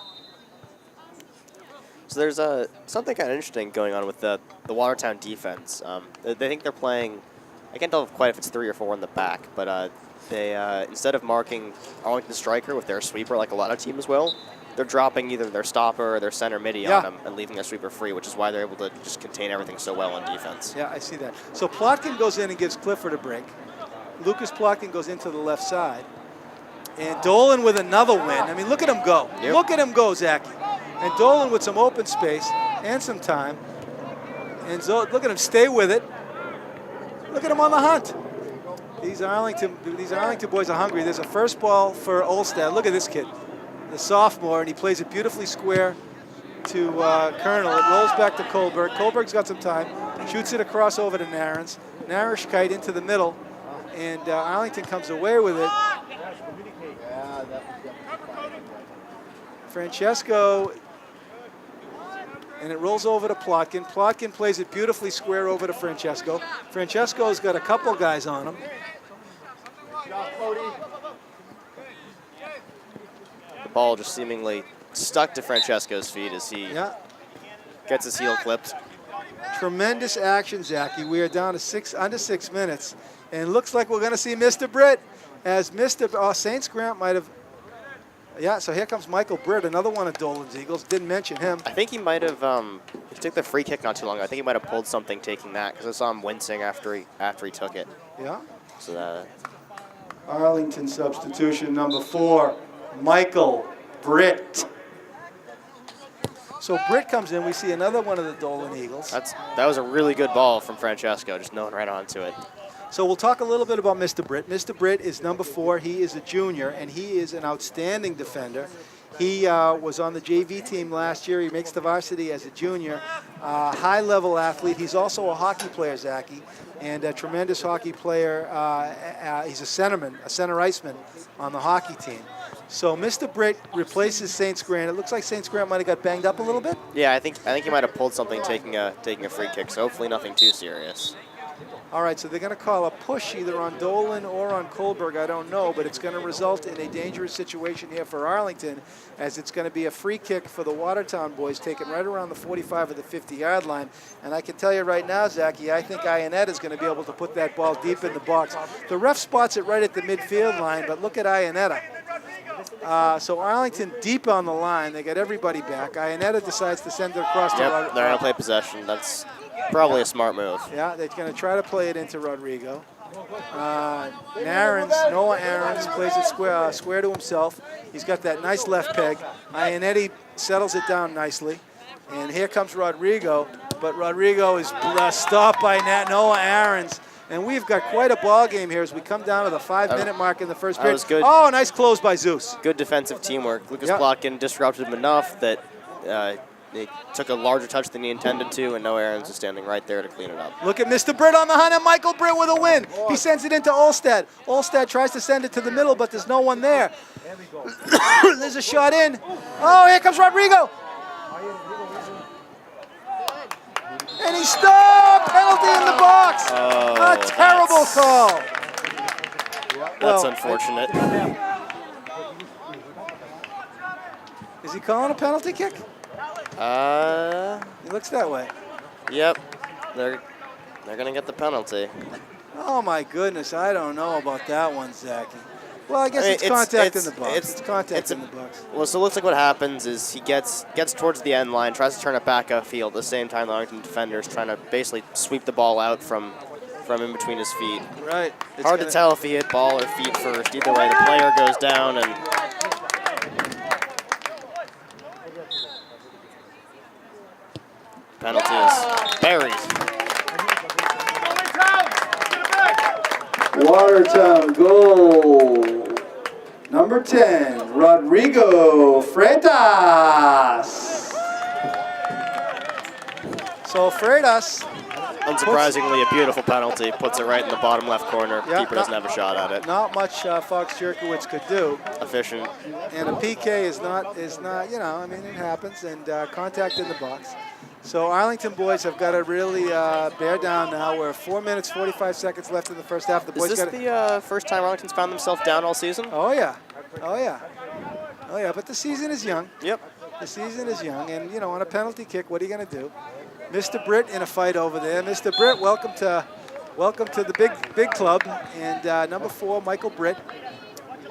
So there's something kind of interesting going on with the Watertown defense. They think they're playing, I can't tell quite if it's 3 or 4 in the back, but they instead of marking Arlington striker with their sweeper like a lot of teams will, they're dropping either their stopper or their center midi on them and leaving their sweeper free, which is why they're able to just contain everything so well on defense. Yeah, I see that. So Plotkin goes in and gives Clifford a break. Lucas Plotkin goes into the left side. And Dolan with another win. I mean, look at him go. Yep. Look at him go, Zachy. And Dolan with some open space and some time. And look at him stay with it. Look at him on the hunt. These Arlington boys are hungry. There's a first ball for Olstad. Look at this kid, the sophomore, and he plays it beautifully square to Colonel. It rolls back to Kohlberg. Kohlberg's got some time. Shoots it across over to Narens. Narishkite into the middle. And Arlington comes away with it. Francesco, and it rolls over to Plotkin. Plotkin plays it beautifully square over to Francesco. Francesco's got a couple guys on him. The ball just seemingly stuck to Francesco's feet as he gets his heel clipped. Tremendous action, Zachy. We are down to under 6 minutes. And looks like we're going to see Mr. Britt as Saints Grant might have. Yeah, so here comes Michael Britt, another one of Dolan's Eagles. Didn't mention him. I think he might have, he took the free kick not too long ago. I think he might have pulled something taking that because I saw him wincing after he took it. Yeah. So Arlington substitution number 4, Michael Britt. So Britt comes in. We see another one of the Dolan Eagles. that was a really good ball from Francesco, just knowing right onto it. So we'll talk a little bit about Mr. Britt. Mr. Britt is number 4. He is a junior, and he is an outstanding defender. He was on the JV team last year. He makes the varsity as a junior. High-level athlete. He's also a hockey player, Zachy, and a tremendous hockey player. He's a centerman, a center iceman on the hockey team. So Mr. Britt replaces Saints Grant. It looks like Saints Grant might have got banged up a little bit. Yeah, I think he might have pulled something taking a free kick. So hopefully nothing too serious. All right, so they're going to call a push either on Dolan or on Kohlberg, I don't know, but it's going to result in a dangerous situation here for Arlington, as it's going to be a free kick for the Watertown boys taken right around the 45 or the 50-yard line. And I can tell you right now, Zachy, I think Ionetta is going to be able to put that ball deep in the box. The ref spots it right at the midfield line, but look at Ionetta. So Arlington deep on the line. They got everybody back. Ionetta decides to send it across to Yep, they're going to play possession. That's probably a smart move. Yeah, they're going to try to play it into Rodrigo. Noah Aarons plays it square to himself. He's got that nice left peg. Ionetti settles it down nicely. And here comes Rodrigo. But Rodrigo is stopped by Noah Aarons. And we've got quite a ball game here as we come down to the 5-minute mark in the first period. That was good. Oh, nice close by Zeus. Good defensive teamwork. Lucas Plotkin disrupted him enough that they took a larger touch than he intended to, and Noah Aarons is standing right there to clean it up. Look at Mr. Britt on the hunt, and Michael Britt with a win. He sends it into Olstad. Olstad tries to send it to the middle, but there's no one there. There's a shot in. Oh, here comes Rodrigo. And he stopped. Penalty in the box. Oh, a terrible call. That's unfortunate. Is he calling a penalty kick? He looks that way. Yep. They're going to get the penalty. Oh, my goodness. I don't know about that one, Zachy. Well, I guess it's contact in the box. It's contact in the box. Well, so it looks like what happens is he gets towards the end line, tries to turn it back upfield. At the same time, the Arlington defender's trying to basically sweep the ball out from in between his feet. Right. Hard to tell if he hit ball or feet first. Either way, the player goes down and penalty is buried. Watertown goal. Number 10, Rodrigo Freitas. So Freitas Unsurprisingly, a beautiful penalty. Puts it right in the bottom left corner. Yeah, Keeper doesn't have a shot at it. Not much Fox Jerkowitz could do. Efficient. And a PK is not, you know, I mean, it happens, and contact in the box. So Arlington boys have got to really bear down now. We're 4 minutes, 45 seconds left in the first half. The boys Is this the first time Arlington's found themselves down all season? Oh, yeah. Oh, yeah. Oh, yeah, but the season is young. Yep. The season is young, and, you know, on a penalty kick, what are you going to do? Mr. Britt in a fight over there. Mr. Britt, welcome to the big club. And number 4, Michael Britt,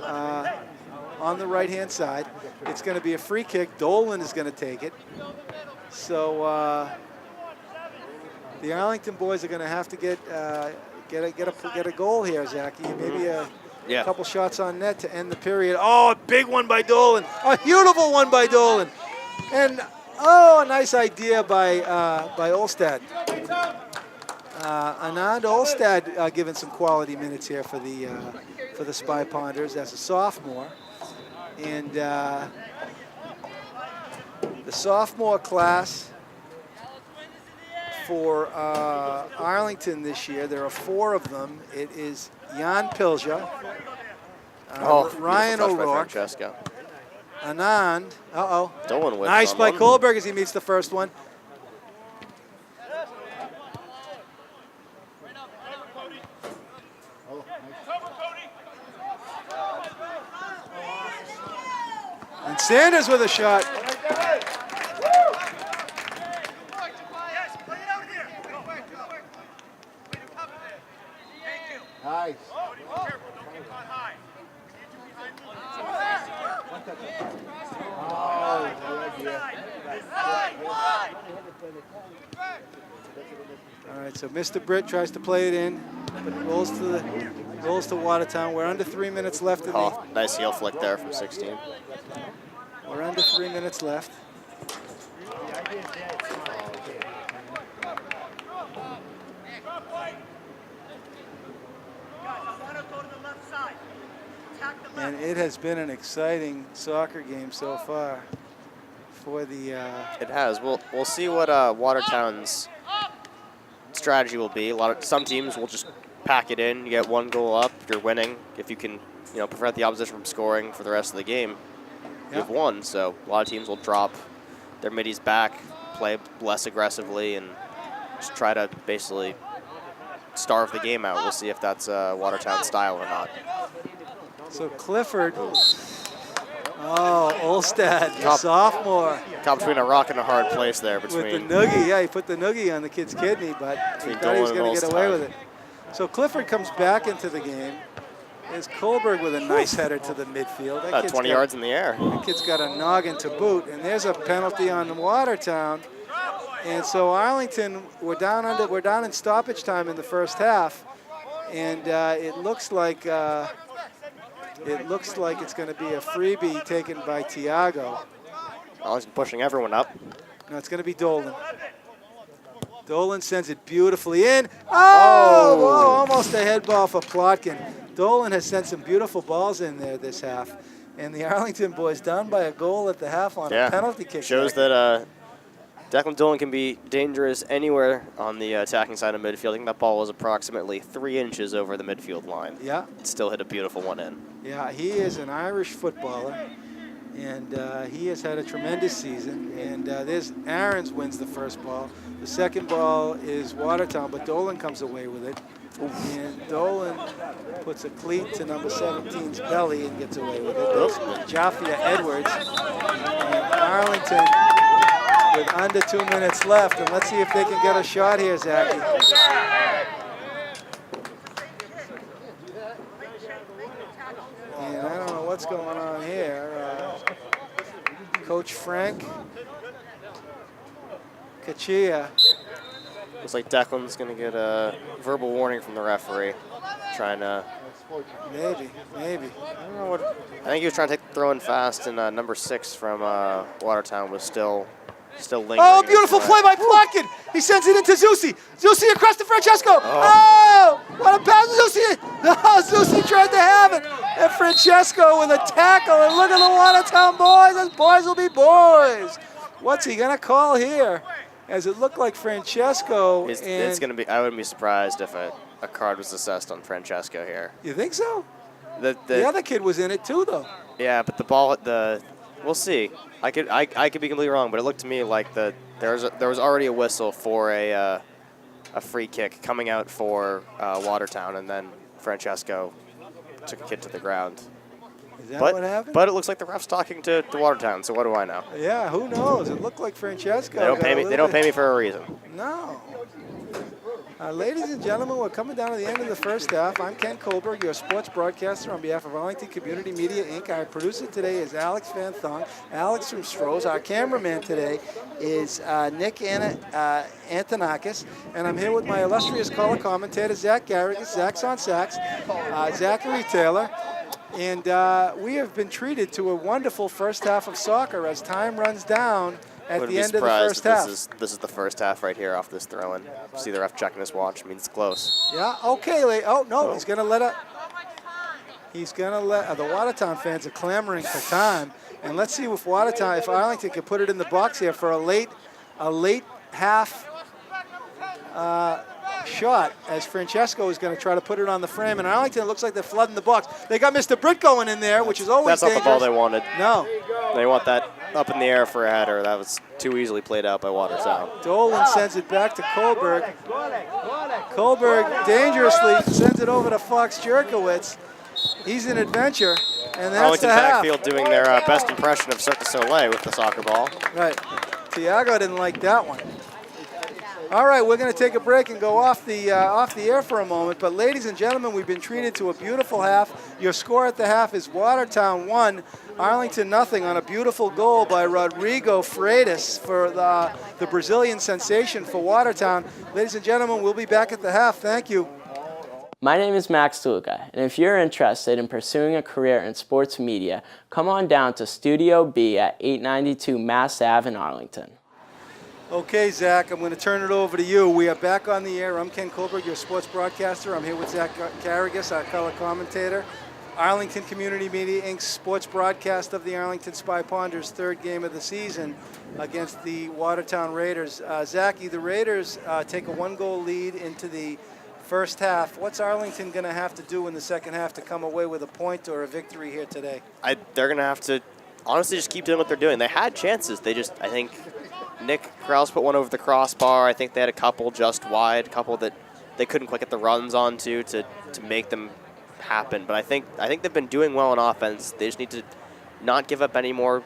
on the right-hand side. It's going to be a free kick. Dolan is going to take it. So the Arlington boys are going to have to get a goal here, Zachy. Maybe a couple shots on net to end the period. Oh, a big one by Dolan. A beautiful one by Dolan. And a nice idea by Olstad. Anand Olstad giving some quality minutes here for the Spy Ponders as a sophomore. And the sophomore class for Arlington this year, there are 4 of them. It is Jan Pilja, Ryan O'Rourke, Anand. Dolan with nice by Kohlberg as he meets the first one. And Sanders with a shot. Nice. All right, so Mr. Britt tries to play it in, but it rolls to Watertown. We're under 3 minutes left in the. Nice heel flick there from 16. We're under 3 minutes left. And it has been an exciting soccer game so far for the. It has. We'll see what Watertown's strategy will be. Some teams will just pack it in. You get 1 goal up, you're winning. If you can, prevent the opposition from scoring for the rest of the game, you've won. So a lot of teams will drop their middies back, play less aggressively, and just try to basically starve the game out. We'll see if that's Watertown style or not. So Clifford, Olstad, the sophomore. Caught between a rock and a hard place there. With the noogie, yeah, he put the noogie on the kid's kidney, but he thought he was going to get away with it. So Clifford comes back into the game. There's Kohlberg with a nice header to the midfield. That kid's 20 yards in the air. That kid's got a noggin to boot, and there's a penalty on Watertown. And so Arlington, we're down in stoppage time in the first half, and it looks like it's going to be a freebie taken by Tiago. Arlington pushing everyone up. No, it's going to be Dolan. Dolan sends it beautifully in. Almost a head ball for Plotkin. Dolan has sent some beautiful balls in there this half. And the Arlington boys down by a goal at the half on a penalty kick. Shows that Declan Dolan can be dangerous anywhere on the attacking side of midfield. I think that ball was approximately 3 inches over the midfield line. Yeah. It still hit a beautiful one in. Yeah, he is an Irish footballer, and he has had a tremendous season. And there's Aarons wins the first ball. The second ball is Watertown, but Dolan comes away with it. And Dolan puts a cleat to number 17's belly and gets away with it. Jafia Edwards. And Arlington with under 2 minutes left. And let's see if they can get a shot here, Zachy. And I don't know what's going on here. Coach Frank Kachia. Looks like Declan's going to get a verbal warning from the referee. Trying to... Maybe. I don't know what... I think he was trying to take the throw in fast, and number 6 from Watertown was still lingering. Oh, beautiful play by Plotkin. He sends it into Zusi. Zusi across to Francesco. Oh, what a pass, Zusi. Oh, Zusi tried to have it. And Francesco with a tackle. And look at the Watertown boys. Those boys will be boys. What's he going to call here? as it looked like Francesco. It's going to be. I wouldn't be surprised if a card was assessed on Francesco here. You think so? The other kid was in it too, though. Yeah, but the ball, we'll see. I could be completely wrong, but it looked to me like there was already a whistle for a free kick coming out for Watertown, and then Francesco took a kid to the ground. Is that what happened? But it looks like the ref's talking to Watertown, so what do I know? Yeah, who knows? It looked like Francesco. They don't pay me. They don't pay me for a reason. No. Ladies and gentlemen, we're coming down to the end of the first half. I'm Ken Kohlberg, your sports broadcaster on behalf of Arlington Community Media, Inc. Our producer today is Alex Van Thong, Alex from Stroh's. Our cameraman today is Nick Antonakas, and I'm here with my illustrious color commentator, Zach Garrigus. Zach's on sax, Zachary Taylor. And we have been treated to a wonderful first half of soccer as time runs down at the end of the first half. This is the first half right here off this throw-in. See the ref checking his watch, means it's close. Yeah, okay. Oh, no, he's going to let it. He's going to let, the Watertown fans are clamoring for time. And let's see if Arlington can put it in the box here for a late half shot, as Francesco is going to try to put it on the frame. And Arlington, it looks like they're flooding the box. They got Mr. Britt going in there, which is always dangerous. That's not the ball they wanted. No. They want that up in the air for a header. That was too easily played out by Watertown. Dolan sends it back to Kohlberg. Kohlberg dangerously sends it over to Fox Jerkowitz. He's an adventure, and that's Arlington the half. backfield doing their best impression of Cirque du Soleil with the soccer ball. Right. Tiago didn't like that one. All right, we're going to take a break and go off the air for a moment. But ladies and gentlemen, we've been treated to a beautiful half. Your score at the half is Watertown 1, Arlington 0 on a beautiful goal by Rodrigo Freitas for the Brazilian sensation for Watertown. Ladies and gentlemen, we'll be back at the half. Thank you. My name is Max Tuluka, and if you're interested in pursuing a career in sports media, come on down to Studio B at 892 Mass Ave in Arlington. Okay, Zach, I'm going to turn it over to you. We are back on the air. I'm Ken Kohlberg, your sports broadcaster. I'm here with Zach Garrigus, our color commentator. Arlington Community Media, Inc.'s sports broadcast of the Arlington Spy Ponders' third game of the season against the Watertown Raiders. Zachy, the Raiders take a one-goal lead into the first half. What's Arlington going to have to do in the second half to come away with a point or a victory here today? They're going to have to honestly just keep doing what they're doing. They had chances. I think Nick Krause put one over the crossbar. I think they had a couple just wide, a couple that they couldn't quite get the runs onto to make them happen. But I think they've been doing well on offense. They just need to not give up any more,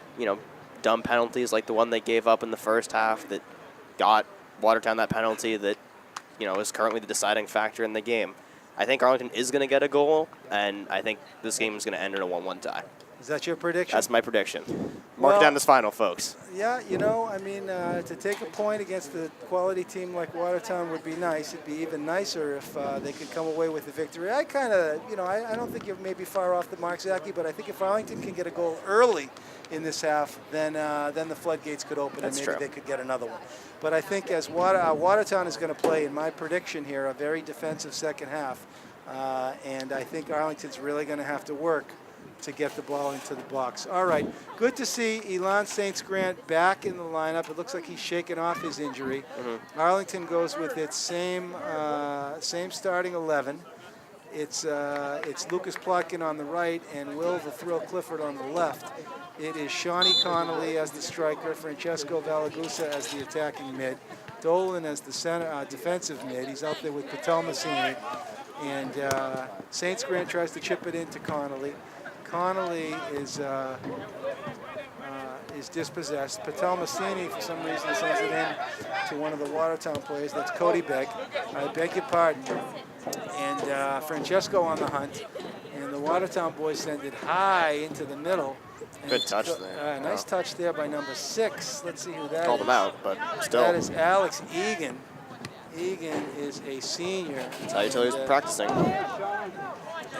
dumb penalties like the one they gave up in the first half that got Watertown that penalty that, is currently the deciding factor in the game. I think Arlington is going to get a goal, and I think this game is going to end in a 1-1 tie. Is that your prediction? That's my prediction. Mark it down this final, folks. Yeah, to take a point against a quality team like Watertown would be nice. It'd be even nicer if they could come away with the victory. I kind of, I don't think you're maybe far off the mark, Zachy, but I think if Arlington can get a goal early in this half, then the floodgates could open and maybe they could get another one. But I think as Watertown is going to play, in my prediction here, a very defensive second half, and I think Arlington's really going to have to work to get the ball into the box. All right, good to see Elan St. Grant back in the lineup. It looks like he's shaken off his injury. Mm-hmm. Arlington goes with its same starting 11. It's Lucas Plotkin on the right and Will the Thrill Clifford on the left. It is Shawnee Connolly as the striker, Francesco Valagusa as the attacking mid, Dolan as the center defensive mid. He's out there with Patel Massini, and St. Grant tries to chip it into Connolly. Connolly is dispossessed. Patel Massini, for some reason, sends it in to one of the Watertown players. That's Cody Beck. I beg your pardon. And Francesco on the hunt. And the Watertown boys send it high into the middle. Good touch there. Nice touch there by number 6. Let's see who that is. Called him out, but still. That is Alex Egan. Egan is a senior. That's how you tell he's practicing.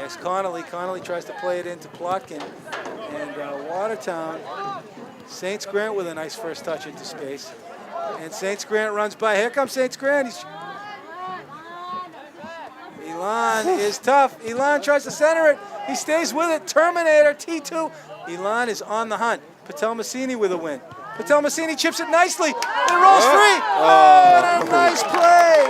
As Connolly tries to play it into Plotkin, and Watertown, St. Grant with a nice first touch into space, and St. Grant runs by. Here comes St. Grant. Elan is tough. Elan tries to center it. He stays with it. Terminator T2. Elan is on the hunt. Patel Massini with a win. Patelmasini chips it nicely. It rolls free. Oh, and a nice play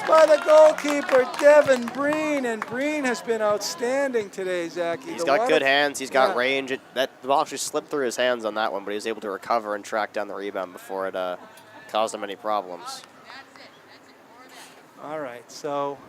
by the goalkeeper, Devin Breen. And Breen has been outstanding today, Zachy. He's got good hands. He's got range. The ball actually slipped through his hands on that one, but he was able to recover and track down the rebound before it caused him any problems. All right, so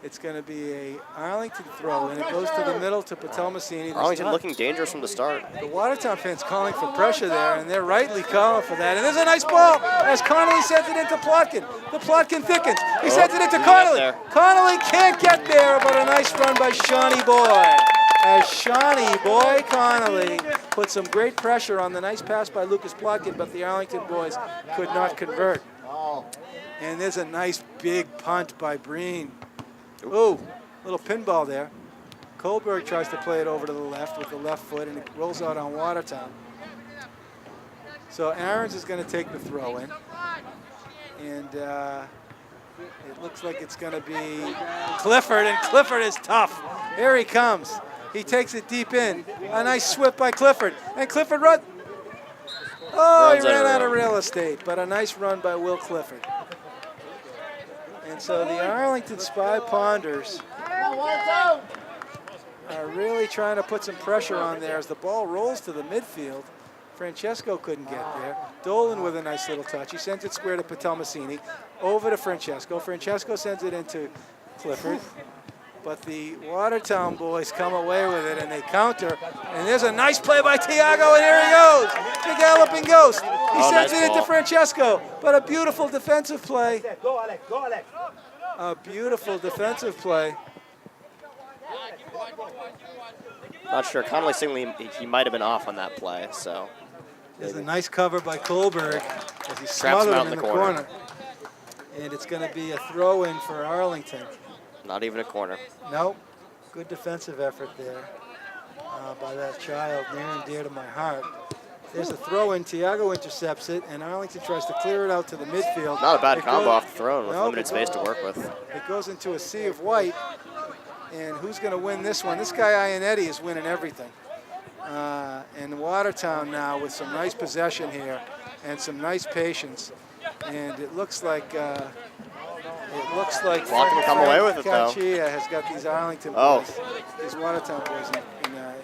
it's going to be a Arlington throw, and it goes to the middle to Patelmasini. Arlington looking dangerous from the start. The Watertown fans calling for pressure there, and they're rightly calling for that. And there's a nice ball as Connolly sends it into Plotkin. The Plotkin thickens. He sends it into Connolly. Connolly can't get there, but a nice run by Shawnee Boy. As Shawnee Boy Connolly put some great pressure on the nice pass by Lucas Plotkin, but the Arlington boys could not convert. And there's a nice big punt by Breen. Ooh, little pinball there. Kohlberg tries to play it over to the left with the left foot, and it rolls out on Watertown. So Aarons is going to take the throw in. And it looks like it's going to be Clifford, and Clifford is tough. Here he comes. He takes it deep in. A nice swift by Clifford. And Clifford runs. Oh, he ran out of real estate, but a nice run by Will Clifford. And so the Arlington Spy Ponders are really trying to put some pressure on there as the ball rolls to the midfield. Francesco couldn't get there. Dolan with a nice little touch. He sends it square to Patelmasini. Over to Francesco. Francesco sends it into Clifford. But the Watertown boys come away with it, and they counter. And there's a nice play by Tiago, and here he goes. The galloping ghost. He sends it into Francesco. But a beautiful defensive play. A beautiful defensive play. Not sure. Connolly signaling he might have been off on that play, so. There's a nice cover by Kohlberg as he smothered him in the corner. And it's going to be a throw-in for Arlington. Not even a corner. Nope. Good defensive effort there by that child, near and dear to my heart. There's a throw-in. Tiago intercepts it, and Arlington tries to clear it out to the midfield. Not a bad combo off the throw with limited space to work with. It goes into a sea of white, and who's going to win this one? This guy, Ianetti, is winning everything. And Watertown now with some nice possession here and some nice patience. And it looks like Walker will come away with it, though. Cachia has got these Arlington boys, these Watertown boys in a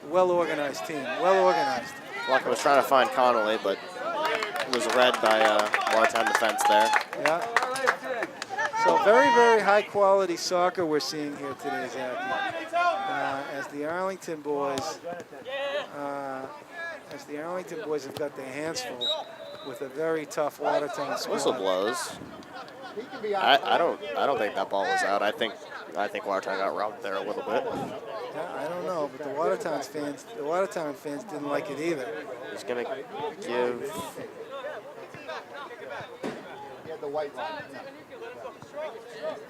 well-organized team, well-organized. Walker was trying to find Connolly, but was read by Watertown defense there. Yeah. So very, very high-quality soccer we're seeing here today, Zach. As the Arlington boys have got their hands full with a very tough Watertown squad. Whistle blows. I don't think that ball was out. I think Watertown got robbed there a little bit. Yeah, I don't know, but the Watertown fans didn't like it either. He's gonna give.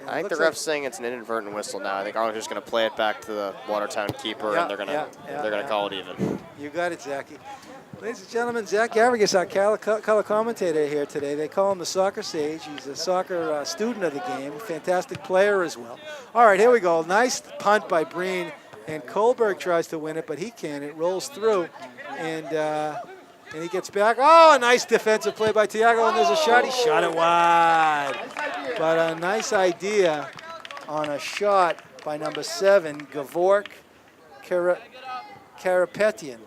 I think the ref's saying it's an inadvertent whistle now. I think Arlington's just gonna play it back to the Watertown keeper, and they're gonna call it even. You got it, Zachy. Ladies and gentlemen, Zach Garrigus, our color commentator here today. They call him the soccer sage. He's a soccer student of the game, a fantastic player as well. All right, here we go. Nice punt by Breen, and Kohlberg tries to win it, but he can't. It rolls through, and he gets back. Oh, a nice defensive play by Tiago, and there's a shot. He shot it wide. But a nice idea on a shot by number 7, Gavork Karapetian.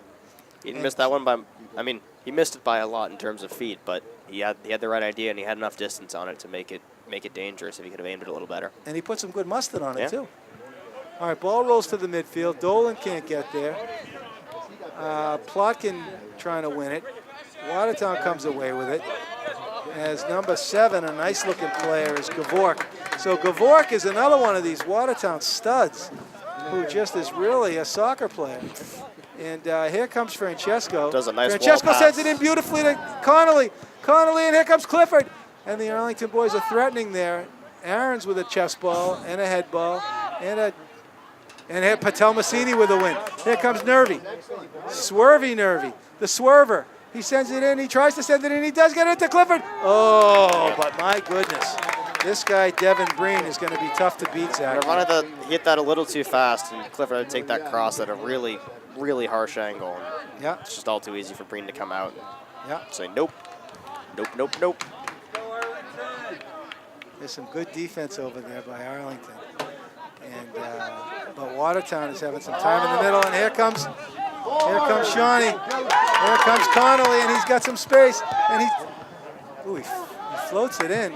He didn't miss that one by, I mean, he missed it by a lot in terms of feet, but he had the right idea, and he had enough distance on it to make it dangerous if he could have aimed it a little better. And he put some good mustard on it, too. All right, ball rolls to the midfield. Dolan can't get there. Plotkin trying to win it. Watertown comes away with it. As number 7, a nice-looking player, is Gavork. So Gavork is another one of these Watertown studs who just is really a soccer player. And here comes Francesco. Does a nice Francesco sends it in beautifully to Connolly. Connolly, and here comes Clifford. And the Arlington boys are threatening there. Aarons with a chest ball and a head ball. And here Patelmasini with a win. Here comes Nervy. Swervy Nervy. The swerver. He sends it in. He tries to send it in. He does get it to Clifford. Oh, but my goodness. This guy, Devin Breen, is going to be tough to beat, Zach. He hit that a little too fast, and Clifford had to take that cross at a really really harsh angle. And Yeah. it's just all too easy for Breen to come out Yeah. and say, nope, nope, nope, nope. There's some good defense over there by Arlington. And but Watertown is having some time in the middle, and here comes Shawnee. Here comes Connolly, and he's got some space, and he floats it in.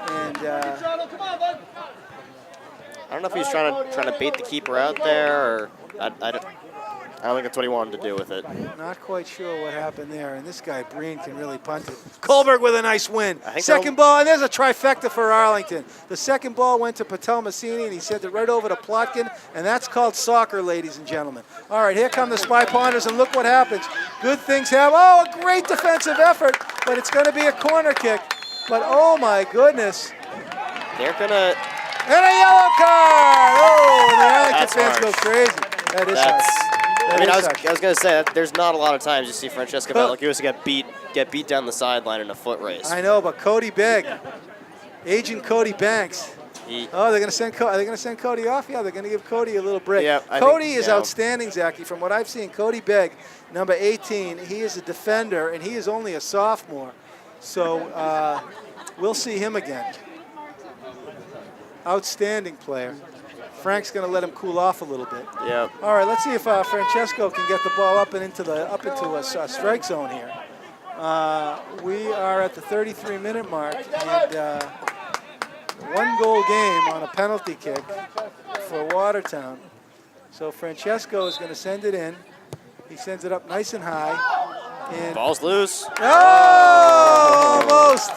And I don't know if he's trying to bait the keeper out there, or I don't think that's what he wanted to do with it. not quite sure what happened there. And this guy Breen can really punt it. Kohlberg with a nice win. Second ball, and there's a trifecta for Arlington. The second ball went to Patel Massini, and he sent it right over to Plotkin, and that's called soccer, ladies and gentlemen. All right, here come the Spy Ponders, and look what happens. Good things happen. Oh, a great defensive effort, but it's going to be a corner kick. But oh my goodness. They're gonna. And a yellow card! Oh, and the Arlington That's fans harsh. go crazy. That is harsh. I mean, I was harsh. going to say that there's not a lot of times you see Francesco Valagusa get beat down the sideline in a foot race. I know, but Cody Begg, Agent Cody Banks. Oh, they're going to send Cody. Are they going to send Cody off? Yeah, they're going to give Cody a little break. Yeah, Cody is outstanding, Zachy. From what I've seen, Cody Begg, number 18, he is a defender, and he is only a sophomore. So we'll see him again. Outstanding player. Frank's going to let him cool off a little bit. Yeah. All right, let's see if Francesco can get the ball up and into a strike zone here. We are at the 33-minute mark, and one-goal game on a penalty kick for Watertown. So Francesco is going to send it in. He sends it up nice and high. And Ball's loose. oh, almost.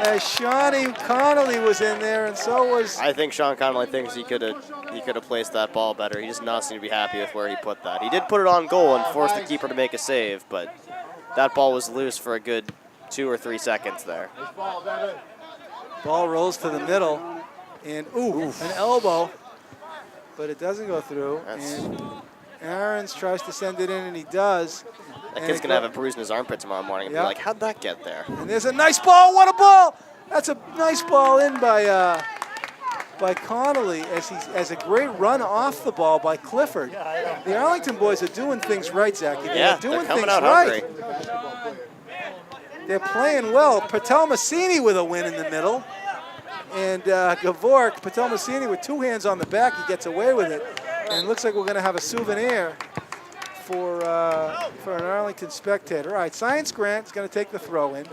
As Shawnee Connolly was in there, and so was. I think Sean Connolly thinks he could have placed that ball better. He does not seem to be happy with where he put that. He did put it on goal and forced the keeper to make a save, but that ball was loose for a good 2 or 3 seconds there. Ball rolls to the middle, and an elbow, but it doesn't go through. And Aarons tries to send it in, and he does. That kid's going to have a bruise in his armpit tomorrow morning and be like, how'd that get there? And there's a nice ball. What a ball! That's a nice ball in by Connolly as a great run off the ball by Clifford. The Arlington boys are doing things right, Zachy. They're doing coming things out right. hungry. They're playing well. Patel Massini with a win in the middle. And Gavork, Patel Massini with 2 hands on the back, he gets away with it. And it looks like we're going to have a souvenir for an Arlington spectator. All right, Science Grant's going to take the throw in.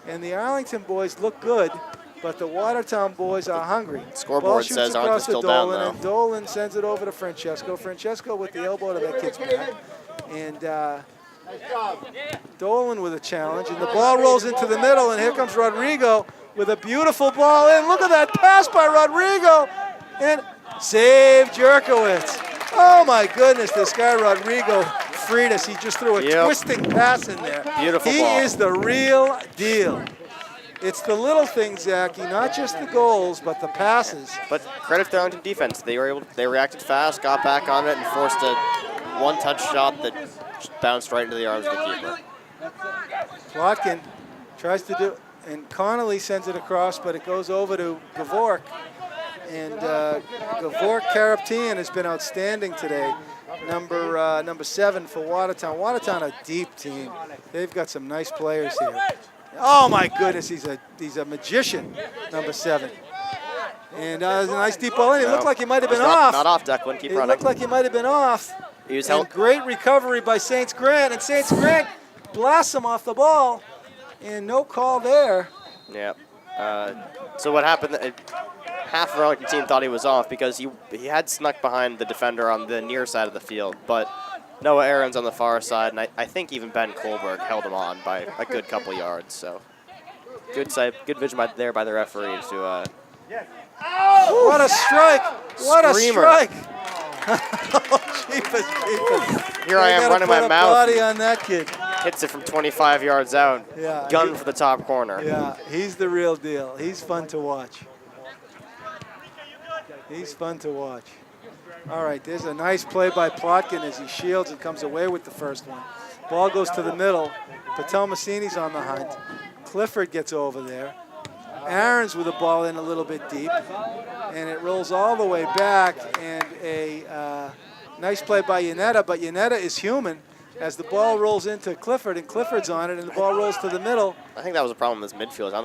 And the Arlington boys look good, but the Watertown boys are hungry. Scoreboard says Arlington's still down, though. And Dolan sends it over to Francesco. Francesco with the elbow to that kid's back. And Dolan with a challenge. And the ball rolls into the middle, and here comes Rodrigo with a beautiful ball in. Look at that pass by Rodrigo. And save Jerkowitz. Oh, my goodness, this guy Rodrigo freed us. He just threw a twisting pass in there. Beautiful he ball. Is the real deal. It's the little things, Zachy, not just the goals, but the passes. But credit to the Arlington defense. They reacted fast, got back on it, and forced a one-touch shot that just bounced right into the arms of the keeper. Plotkin tries to do, and Connolly sends it across, but it goes over to Gavork. And Gavork Karaptian has been outstanding today. Number 7 for Watertown. Watertown, a deep team. They've got some nice players here. Oh my goodness, he's a magician, number 7. And there's a nice deep ball in. It looked like he might have been off. Not off, Declan. Keep running. It looked like he might have been off. He was held. Great recovery by Saints Grant, and Saints Grant blasts him off the ball, and no call there. Yeah. So what happened? Half of our Arlington team thought he was off because he had snuck behind the defender on the near side of the field, but Noah Aarons on the far side, and I think even Ben Kohlberg held him on by a good couple yards. So good vision there by the referee to. What a strike! What Screamer. a strike! Oh, jeepers. Here I am running my mouth. Body on that kid. Hits it from 25 yards out. Yeah. Gun for the top corner. Yeah, he's the real deal. He's fun to watch. He's fun to watch. All right, there's a nice play by Plotkin as he shields and comes away with the first one. Ball goes to the middle. Patel Massini's on the hunt. Clifford gets over there. Aarons with the ball in a little bit deep. And it rolls all the way back, and a Nice play by Yanetta, but Yanetta is human as the ball rolls into Clifford, and Clifford's on it, and the ball rolls to the middle. I think that was a problem with his midfield. I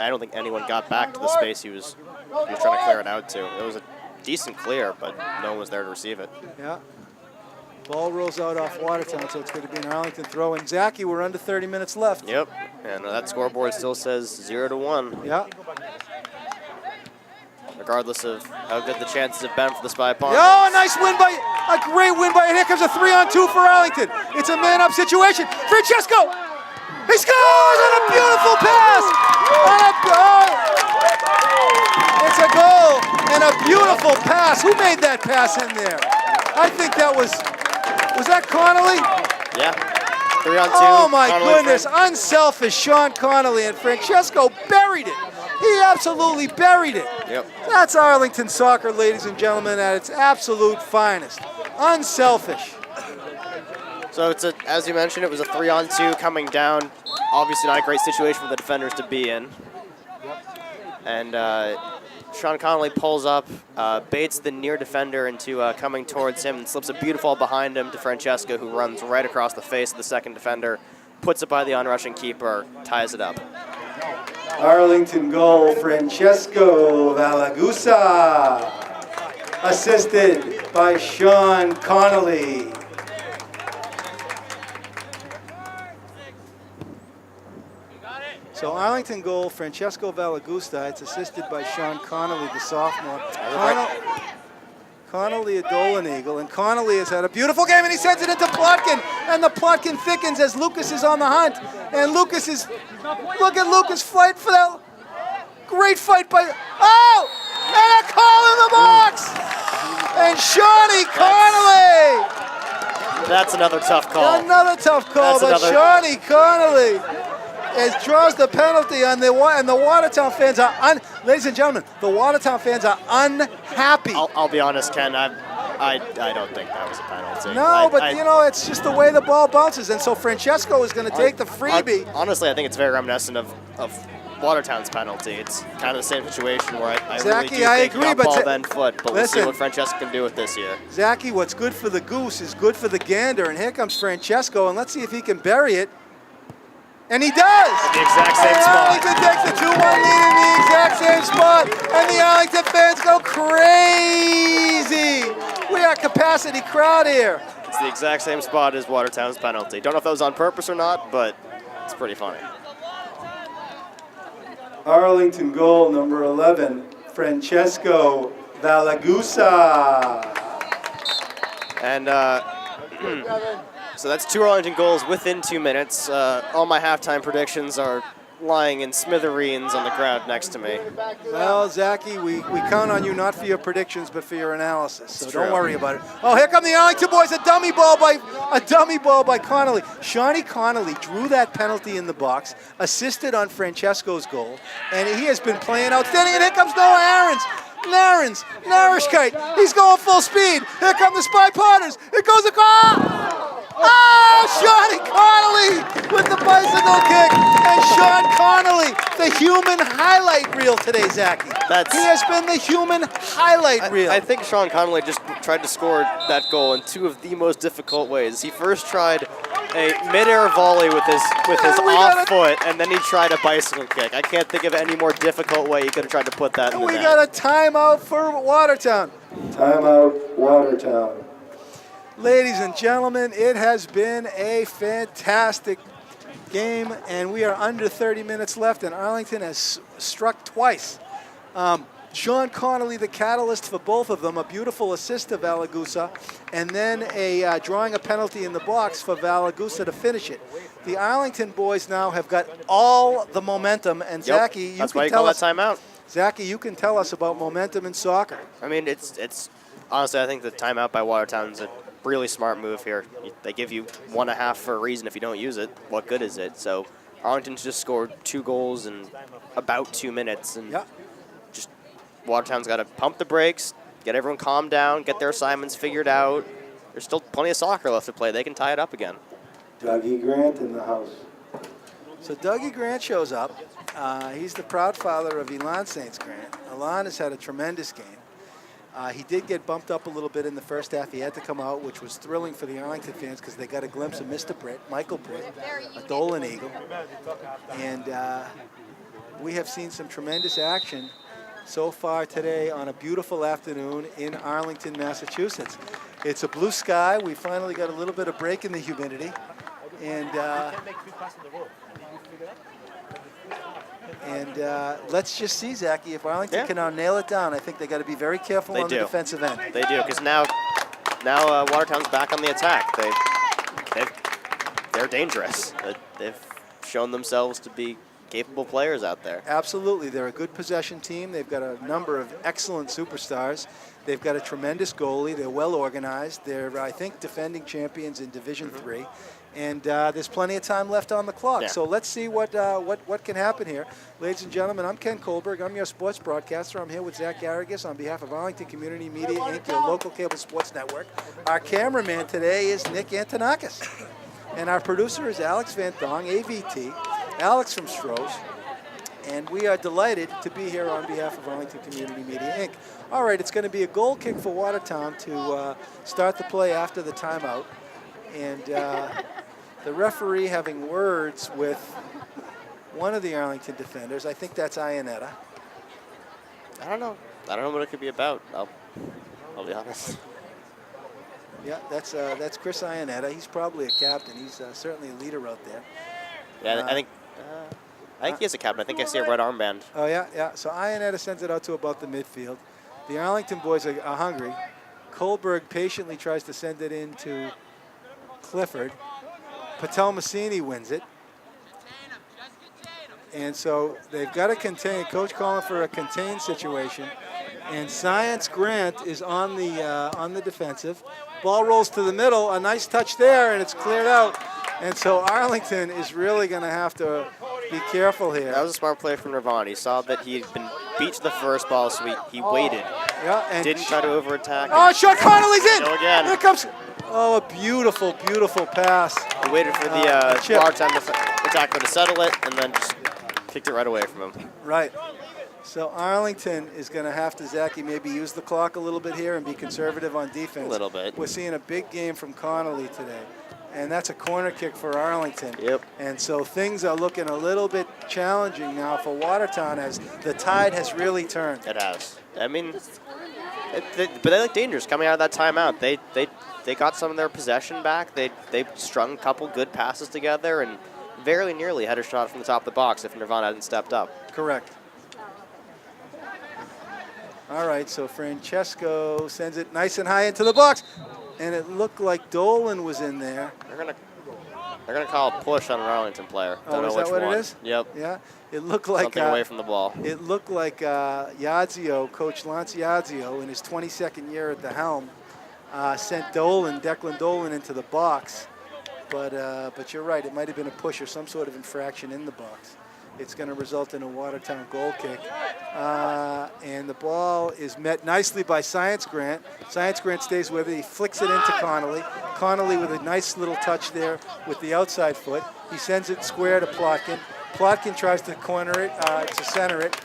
don't think anyone got back to the space he was trying to clear it out to. It was a decent clear, but no one was there to receive it. Yeah. Ball rolls out off Watertown, so it's going to be an Arlington throw. And Zachy, we're under 30 minutes left. Yep, and that scoreboard still says 0-1. Yeah. Regardless of how good the chances have been for the Spy Pond. Oh, a nice win by, a great win by, and here comes a 3-on-2 for Arlington. It's a man-up situation. Francesco, he scores on a beautiful pass. It's a goal and a beautiful pass. Who made that pass in there? I think that was that Connolly? Yeah, 3-on-2. Oh my Connolly goodness, unselfish Sean Connolly, and Francesco buried it. He absolutely buried it. Yep. That's Arlington soccer, ladies and gentlemen, at its absolute finest. Unselfish. So as you mentioned, it was a 3-on-2 coming down. Obviously not a great situation for the defenders to be in. And Sean Connolly pulls up, baits the near defender into coming towards him, and slips a beautiful ball behind him to Francesco, who runs right across the face of the second defender, puts it by the onrushing keeper, ties it up. Arlington goal, Francesco Valagusa, assisted by Sean Connolly. So Arlington goal, Francesco Valagusta. It's assisted by Sean Connolly, the sophomore. Connolly a Dolan Eagle, and Connolly has had a beautiful game, and he sends it into Plotkin, and the Plotkin thickens as Lucas is on the hunt, and Lucas is, look at Lucas fight for that, great fight by, oh, and a call in the box, and Shawnee Connolly. That's another tough call. Another tough call, but Shawnee Connolly draws the penalty, and the Watertown fans are, ladies and gentlemen, the Watertown fans are unhappy. I'll be honest, Ken, I don't think that was a penalty. No, but you know, it's just the way the ball bounces, and so Francesco is going to take the freebie. Honestly, I think it's very reminiscent of Watertown's penalty. It's kind of the same situation where I really do think agree, but ball then foot, but listen, we'll see what Francesco can do with this year. Zachy, what's good for the goose is good for the gander, and here comes Francesco, and let's see if he can bury it. And he does! The exact same spot. Arlington takes the 2-1 lead in the exact same spot, and the Arlington fans go crazy! We are a capacity crowd here. It's the exact same spot as Watertown's penalty. Don't know if that was on purpose or not, but it's pretty funny. Arlington goal number 11, Francesco Valagusa. And so that's 2 Arlington goals within 2 minutes. All my halftime predictions are lying in smithereens on the ground next to me. Well, Zachy, we count on you not for your predictions, but for your analysis. So It's don't true. worry about it. Oh, here come the Arlington boys! A dummy ball by Connolly. Shawnee Connolly drew that penalty in the box, assisted on Francesco's goal, and he has been playing outstanding. And here comes Noah Aarons. Narishkite. He's going full speed. Here come the Spy Potters. It goes across. Oh, Shawnee Connolly with the bicycle kick. And Sean Connolly, the human highlight reel today, Zachy. He has been the human highlight reel. I think Sean Connolly just tried to score that goal in 2 of the most difficult ways. He first tried a mid-air volley with his off foot, and then he tried a bicycle kick. I can't think of any more difficult way he could have tried to put that in the net. We got a timeout for Watertown. Timeout, Watertown. Ladies and gentlemen, it has been a fantastic game, and we are under 30 minutes left, and Arlington has struck twice. Sean Connolly, the catalyst for both of them, a beautiful assist to Valagusa, and then drawing a penalty in the box for Valagusa to finish it. The Arlington boys now have got all the momentum, and Zachy, you that's can why you tell call us. that timeout. Zachy, you can tell us about momentum in soccer. I mean, it's honestly, I think the timeout by Watertown is a really smart move here. They give you 1.5 for a reason. If you don't use it, what good is it? So Arlington's just scored 2 goals in about 2 minutes, and just Watertown's got to pump the brakes, get everyone calmed down, get their assignments figured out. There's still plenty of soccer left to play. They can tie it up again. Dougie Grant in the house. So Dougie Grant shows up. He's the proud father of Elan Saints Grant. Elan has had a tremendous game. He did get bumped up a little bit in the first half. He had to come out, which was thrilling for the Arlington fans because they got a glimpse of Mr. Britt, Michael Britt, a Dolan Eagle. And we have seen some tremendous action so far today on a beautiful afternoon in Arlington, Massachusetts. It's a blue sky. We finally got a little bit of break in the humidity. And let's just see, Zachy, if Arlington can now nail it down. I think they got to be very careful on the defensive end. They do, because now Watertown's back on the attack. They're dangerous. They've shown themselves to be capable players out there. Absolutely. They're a good possession team. They've got a number of excellent superstars. They've got a tremendous goalie. They're well organized. They're, I think, defending champions in Division III. And there's plenty of time left on the clock. Yeah. So let's see what can happen here. Ladies and gentlemen, I'm Ken Kohlberg. I'm your sports broadcaster. I'm here with Zach Garrigus on behalf of Arlington Community Media, Inc., your local cable sports network. Our cameraman today is Nick Antonakas. And our producer is Alex Van Thong, AVT, Alex from Stroh's. And we are delighted to be here on behalf of Arlington Community Media, Inc. All right, it's going to be a goal kick for Watertown to start the play after the timeout. And the referee having words with one of the Arlington defenders. I think that's Ionetta. I don't know what it could be about. I'll be honest. Yeah, that's Chris Ionetta. He's probably a captain. He's certainly a leader out there. Yeah, I think he is a captain. I think I see a red armband. Oh, yeah. So Ionetta sends it out to about the midfield. The Arlington boys are hungry. Kohlberg patiently tries to send it into Clifford. Patel Massini wins it. And so they've got to contain. Coach calling for a contained situation. And Science Grant is on the defensive. Ball rolls to the middle. A nice touch there, and it's cleared out. And so Arlington is really going to have to be careful here. That was a smart play from Nirvana. He saw that he had been beat to the first ball, so he waited. Yeah, and didn't try to overattack. Oh, shot, Connolly's in! Go again. Here comes. Oh, a beautiful, beautiful pass. He waited for the Watertown attacker to settle it, and then just kicked it right away from him. Right. So Arlington is going to have to, Zachy, maybe use the clock a little bit here and be conservative on defense. A little bit. We're seeing a big game from Connolly today. And that's a corner kick for Arlington. Yep. And so things are looking a little bit challenging now for Watertown as the tide has really turned. It has. I mean, but they look dangerous coming out of that timeout. They got some of their possession back. They strung a couple good passes together and very nearly had a shot from the top of the box if Nirvana hadn't stepped up. Correct. All right, so Francesco sends it nice and high into the box. And it looked like Dolan was in there. They're gonna call a push on an Arlington player. Oh, is that what it is? Yep. Yeah. It looked like something away from the ball. It looked like Yazio, Coach Lance Yazio, in his 22nd year at the helm, sent Declan Dolan into the box. But you're right. It might have been a push or some sort of infraction in the box. It's going to result in a Watertown goal kick. And the ball is met nicely by Science Grant. Science Grant stays with it. He flicks it into Connolly. Connolly with a nice little touch there with the outside foot. He sends it square to Plotkin. Plotkin tries to corner it, to center it.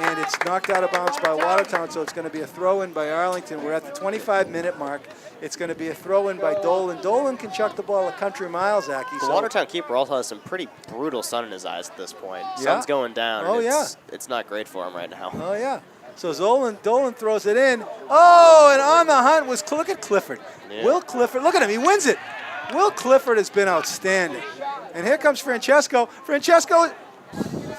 And it's knocked out of bounds by Watertown, so it's going to be a throw-in by Arlington. We're at the 25-minute mark. It's going to be a throw-in by Dolan. Dolan can chuck the ball a country mile, Zachy. The Watertown keeper also has some pretty brutal sun in his eyes at this point. Sun's going down. Oh, yeah. It's not great for him right now. Oh, yeah. So Dolan throws it in. Oh, and on the hunt was, look at Clifford. Yeah. Will Clifford, look at him, he wins it. Will Clifford has been outstanding. And here comes Francesco. Francesco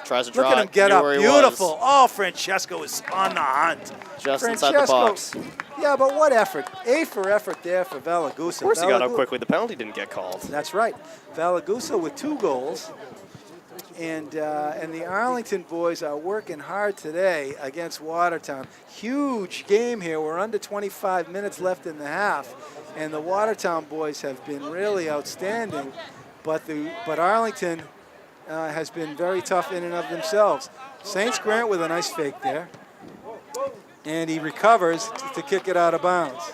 tries to draw. Look at him get up. Beautiful. Oh, Francesco is on the hunt. Just inside the box. Yeah, but what effort? A for effort there for Valagusa. Of course he got up quickly. The penalty didn't get called. That's right. Valagusa with 2 goals. And the Arlington boys are working hard today against Watertown. Huge game here. We're under 25 minutes left in the half. And the Watertown boys have been really outstanding. But Arlington has been very tough in and of themselves. Saints Grant with a nice fake there. And he recovers to kick it out of bounds.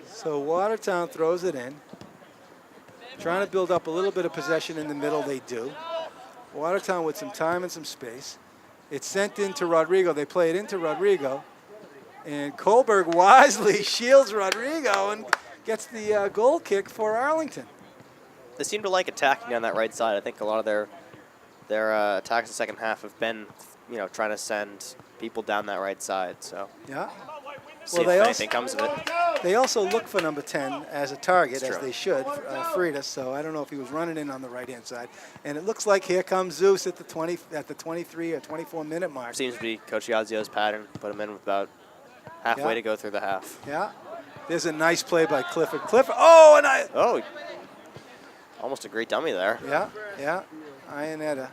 So Watertown throws it in. Trying to build up a little bit of possession in the middle, they do. Watertown with some time and some space. It's sent into Rodrigo. They play it into Rodrigo. And Kohlberg wisely shields Rodrigo and gets the goal kick for Arlington. They seem to like attacking on that right side. I think a lot of their attacks in the second half have been, trying to send people down that right side. So yeah. See if anything comes of it. They also look for number 10 as a target, as they should, Freitas. So I don't know if he was running in on the right-hand side. And it looks like here comes Zeus at the 23 or 24-minute mark. Seems to be Coach Iazio's pattern. Put him in with about halfway to go through the half. Yeah. There's a nice play by Clifford. Oh, almost a great dummy there. Yeah. Ionetta.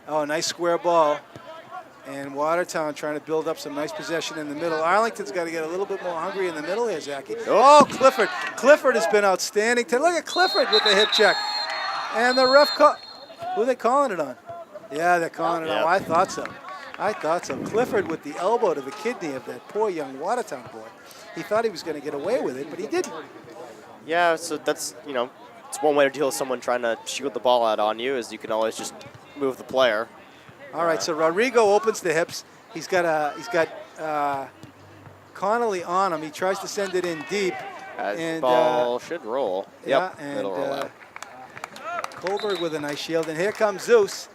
Oh, nice square ball. And Watertown trying to build up some nice possession in the middle. Arlington's got to get a little bit more hungry in the middle here, Zachy. Oh, Clifford. Clifford has been outstanding. Look at Clifford with the hip check. And the ref who are they calling it on? Yeah, they're calling it on. I thought so. Clifford with the elbow to the kidney of that poor young Watertown boy. He thought he was going to get away with it, but he didn't. Yeah, so that's, it's one way to deal with someone trying to shoot the ball out on you is you can always just move the player. All right, so Rodrigo opens the hips. He's got Connolly on him. He tries to send it in deep. And ball should roll. Yeah, yep, it'll roll out. Kohlberg with a nice shield. And here comes Zeus.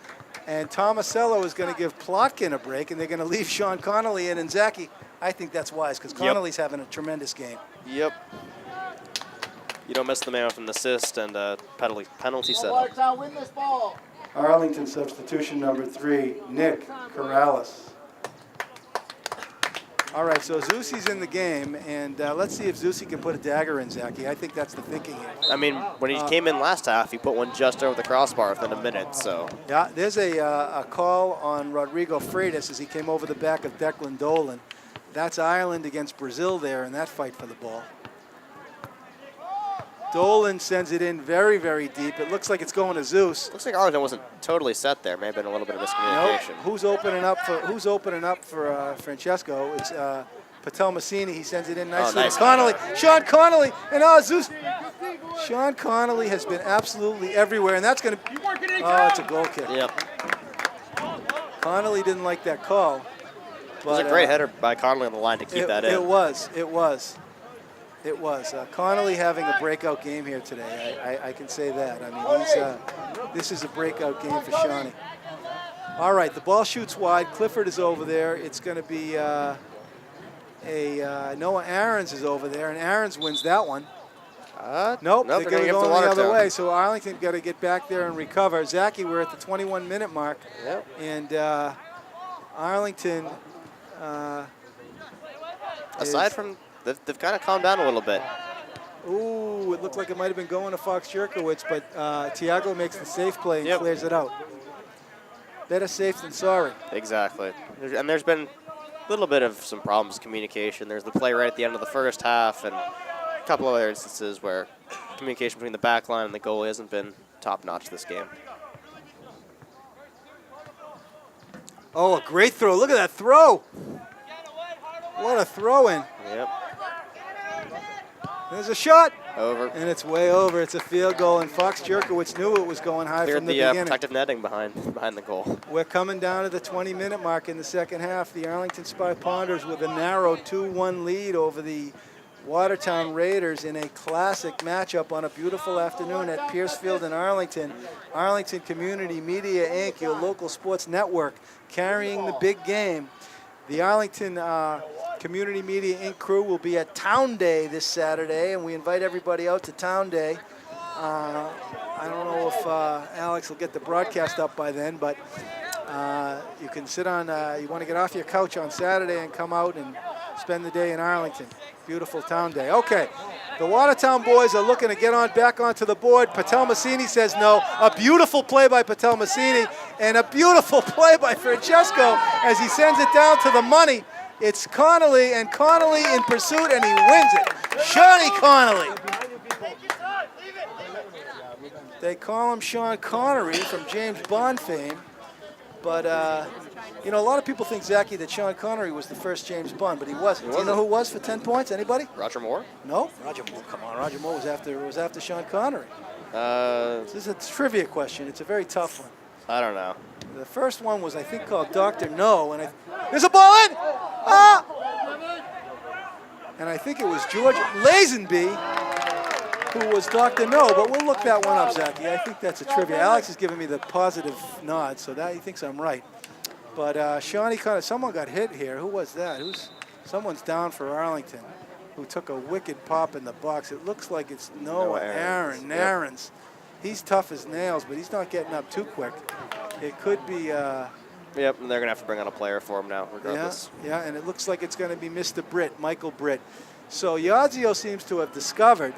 And Tomasello is going to give Plotkin a break, and they're going to leave Sean Connolly in. And Zachy, I think that's wise because Connolly's having a tremendous game. Yep. You don't miss the man with an assist and a penalty setup. Win this ball. Arlington substitution number 3, Nick Corrales. All right, so Zusi's in the game, and let's see if Zusi can put a dagger in, Zachy. I think that's the thinking here. I mean, when he came in last half, he put one just over the crossbar within a minute, so. Yeah, there's a call on Rodrigo Freitas as he came over the back of Declan Dolan. That's Ireland against Brazil there in that fight for the ball. Dolan sends it in very, very deep. It looks like it's going to Zeus. Looks like Arlington wasn't totally set there. May have been a little bit of miscommunication. Nope. Who's opening up for Francesco? It's Patel Massini. He sends it in nicely to Connolly. Sean Connolly and Zeus. Sean Connolly has been absolutely everywhere, and that's going to. Oh, it's a goal kick. Yep. Connolly didn't like that call. It was a great header by Connolly on the line to keep that in. It was. Connolly having a breakout game here today. I can say that. I mean, this is a breakout game for Shawnee. All right, the ball shoots wide. Clifford is over there. It's going to be Noah Aarons is over there, and Aarons wins that one. Nope, they're going to go the other way. So Arlington got to get back there and recover. Zachy, we're at the 21-minute mark, and Arlington. Aside from. They've kind of calmed down a little bit. Ooh, it looked like it might have been going to Fox Jerkowitz, but Tiago makes the safe play and clears it out. Better safe than sorry. Exactly. And there's been a little bit of some problems with communication. There's the play right at the end of the first half and a couple of other instances where communication between the back line and the goalie hasn't been top-notch this game. Oh, a great throw. Look at that throw. What a throw in. Yep. There's a shot. Over. And it's way over. It's a field goal, and Fox Jerkowitz knew it was going high from the beginning. Protective netting behind the goal. We're coming down to the 20-minute mark in the second half. The Arlington Spy Ponders with a narrow 2-1 lead over the Watertown Raiders in a classic matchup on a beautiful afternoon at Pierce Field in Arlington. Arlington Community Media, Inc., your local sports network, carrying the big game. The Arlington Community Media Inc. crew will be at Town Day this Saturday, and we invite everybody out to Town Day. I don't know if Alex will get the broadcast up by then, but you can sit on, you want to get off your couch on Saturday and come out and spend the day in Arlington. Beautiful Town Day. Okay, the Watertown boys are looking to get back onto the board. Patel Massini says no. A beautiful play by Patel Massini and a beautiful play by Francesco as he sends it down to the money. It's Connolly, and Connolly in pursuit, and he wins it. Shawnee Connolly. They call him Sean Connery from James Bond fame, but you know, a lot of people think, Zachy, that Sean Connery was the first James Bond, but he wasn't. Do you know who was for 10 points? Anybody? Roger Moore? No, Roger Moore. Come on, Roger Moore was after Sean Connery. This is a trivia question. It's a very tough one. I don't know. The first one was, I think, called Dr. No, and there's a ball in! Ah! And I think it was George Lazenby who was Dr. No, but we'll look that one up, Zachy. I think that's a trivia. Alex is giving me the positive nod, so that he thinks I'm right. But Shawnee someone got hit here. Who was that? Someone's down for Arlington who took a wicked pop in the box. It looks like it's Noah Aaron. Aaron's. He's tough as nails, but he's not getting up too quick. It could be... Yep, and they're going to have to bring on a player for him now, regardless. Yeah, and it looks like it's going to be Mr. Britt, Michael Britt. So Yazio seems to have discovered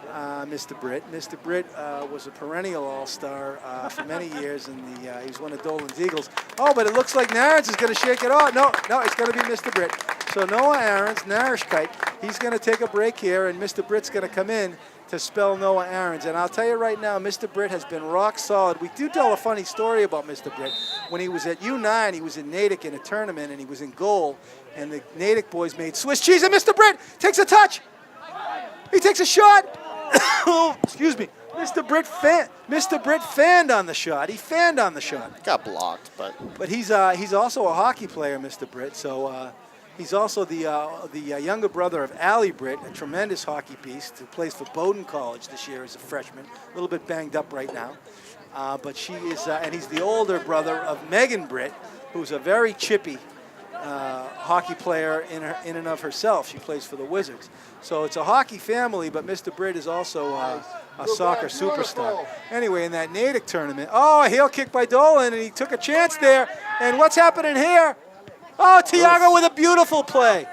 Mr. Britt. Mr. Britt was a perennial all-star for many years, and he was one of Dolan's Eagles. Oh, but it looks like Narens is going to shake it off. No, it's going to be Mr. Britt. So Noah Aarons, Narishkite, he's going to take a break here, and Mr. Britt's going to come in to spell Noah Aarons. And I'll tell you right now, Mr. Britt has been rock solid. We do tell a funny story about Mr. Britt. When he was at U9, he was in Natick in a tournament, and he was in goal, and the Natick boys made Swiss cheese, and Mr. Britt takes a touch. He takes a shot. Oh, excuse me. Mr. Britt fanned on the shot. He fanned on the shot. Got blocked, but he's also a hockey player, Mr. Britt. So he's also the younger brother of Allie Britt, a tremendous hockey beast who plays for Bowdoin College this year as a freshman. A little bit banged up right now, but she is, and he's the older brother of Megan Britt, who's a very chippy hockey player in and of herself. She plays for the Wizards. So it's a hockey family, but Mr. Britt is also a soccer superstar. Anyway, in that Natick tournament, a heel kick by Dolan, and he took a chance there. And what's happening here? Oh, Tiago with a beautiful play.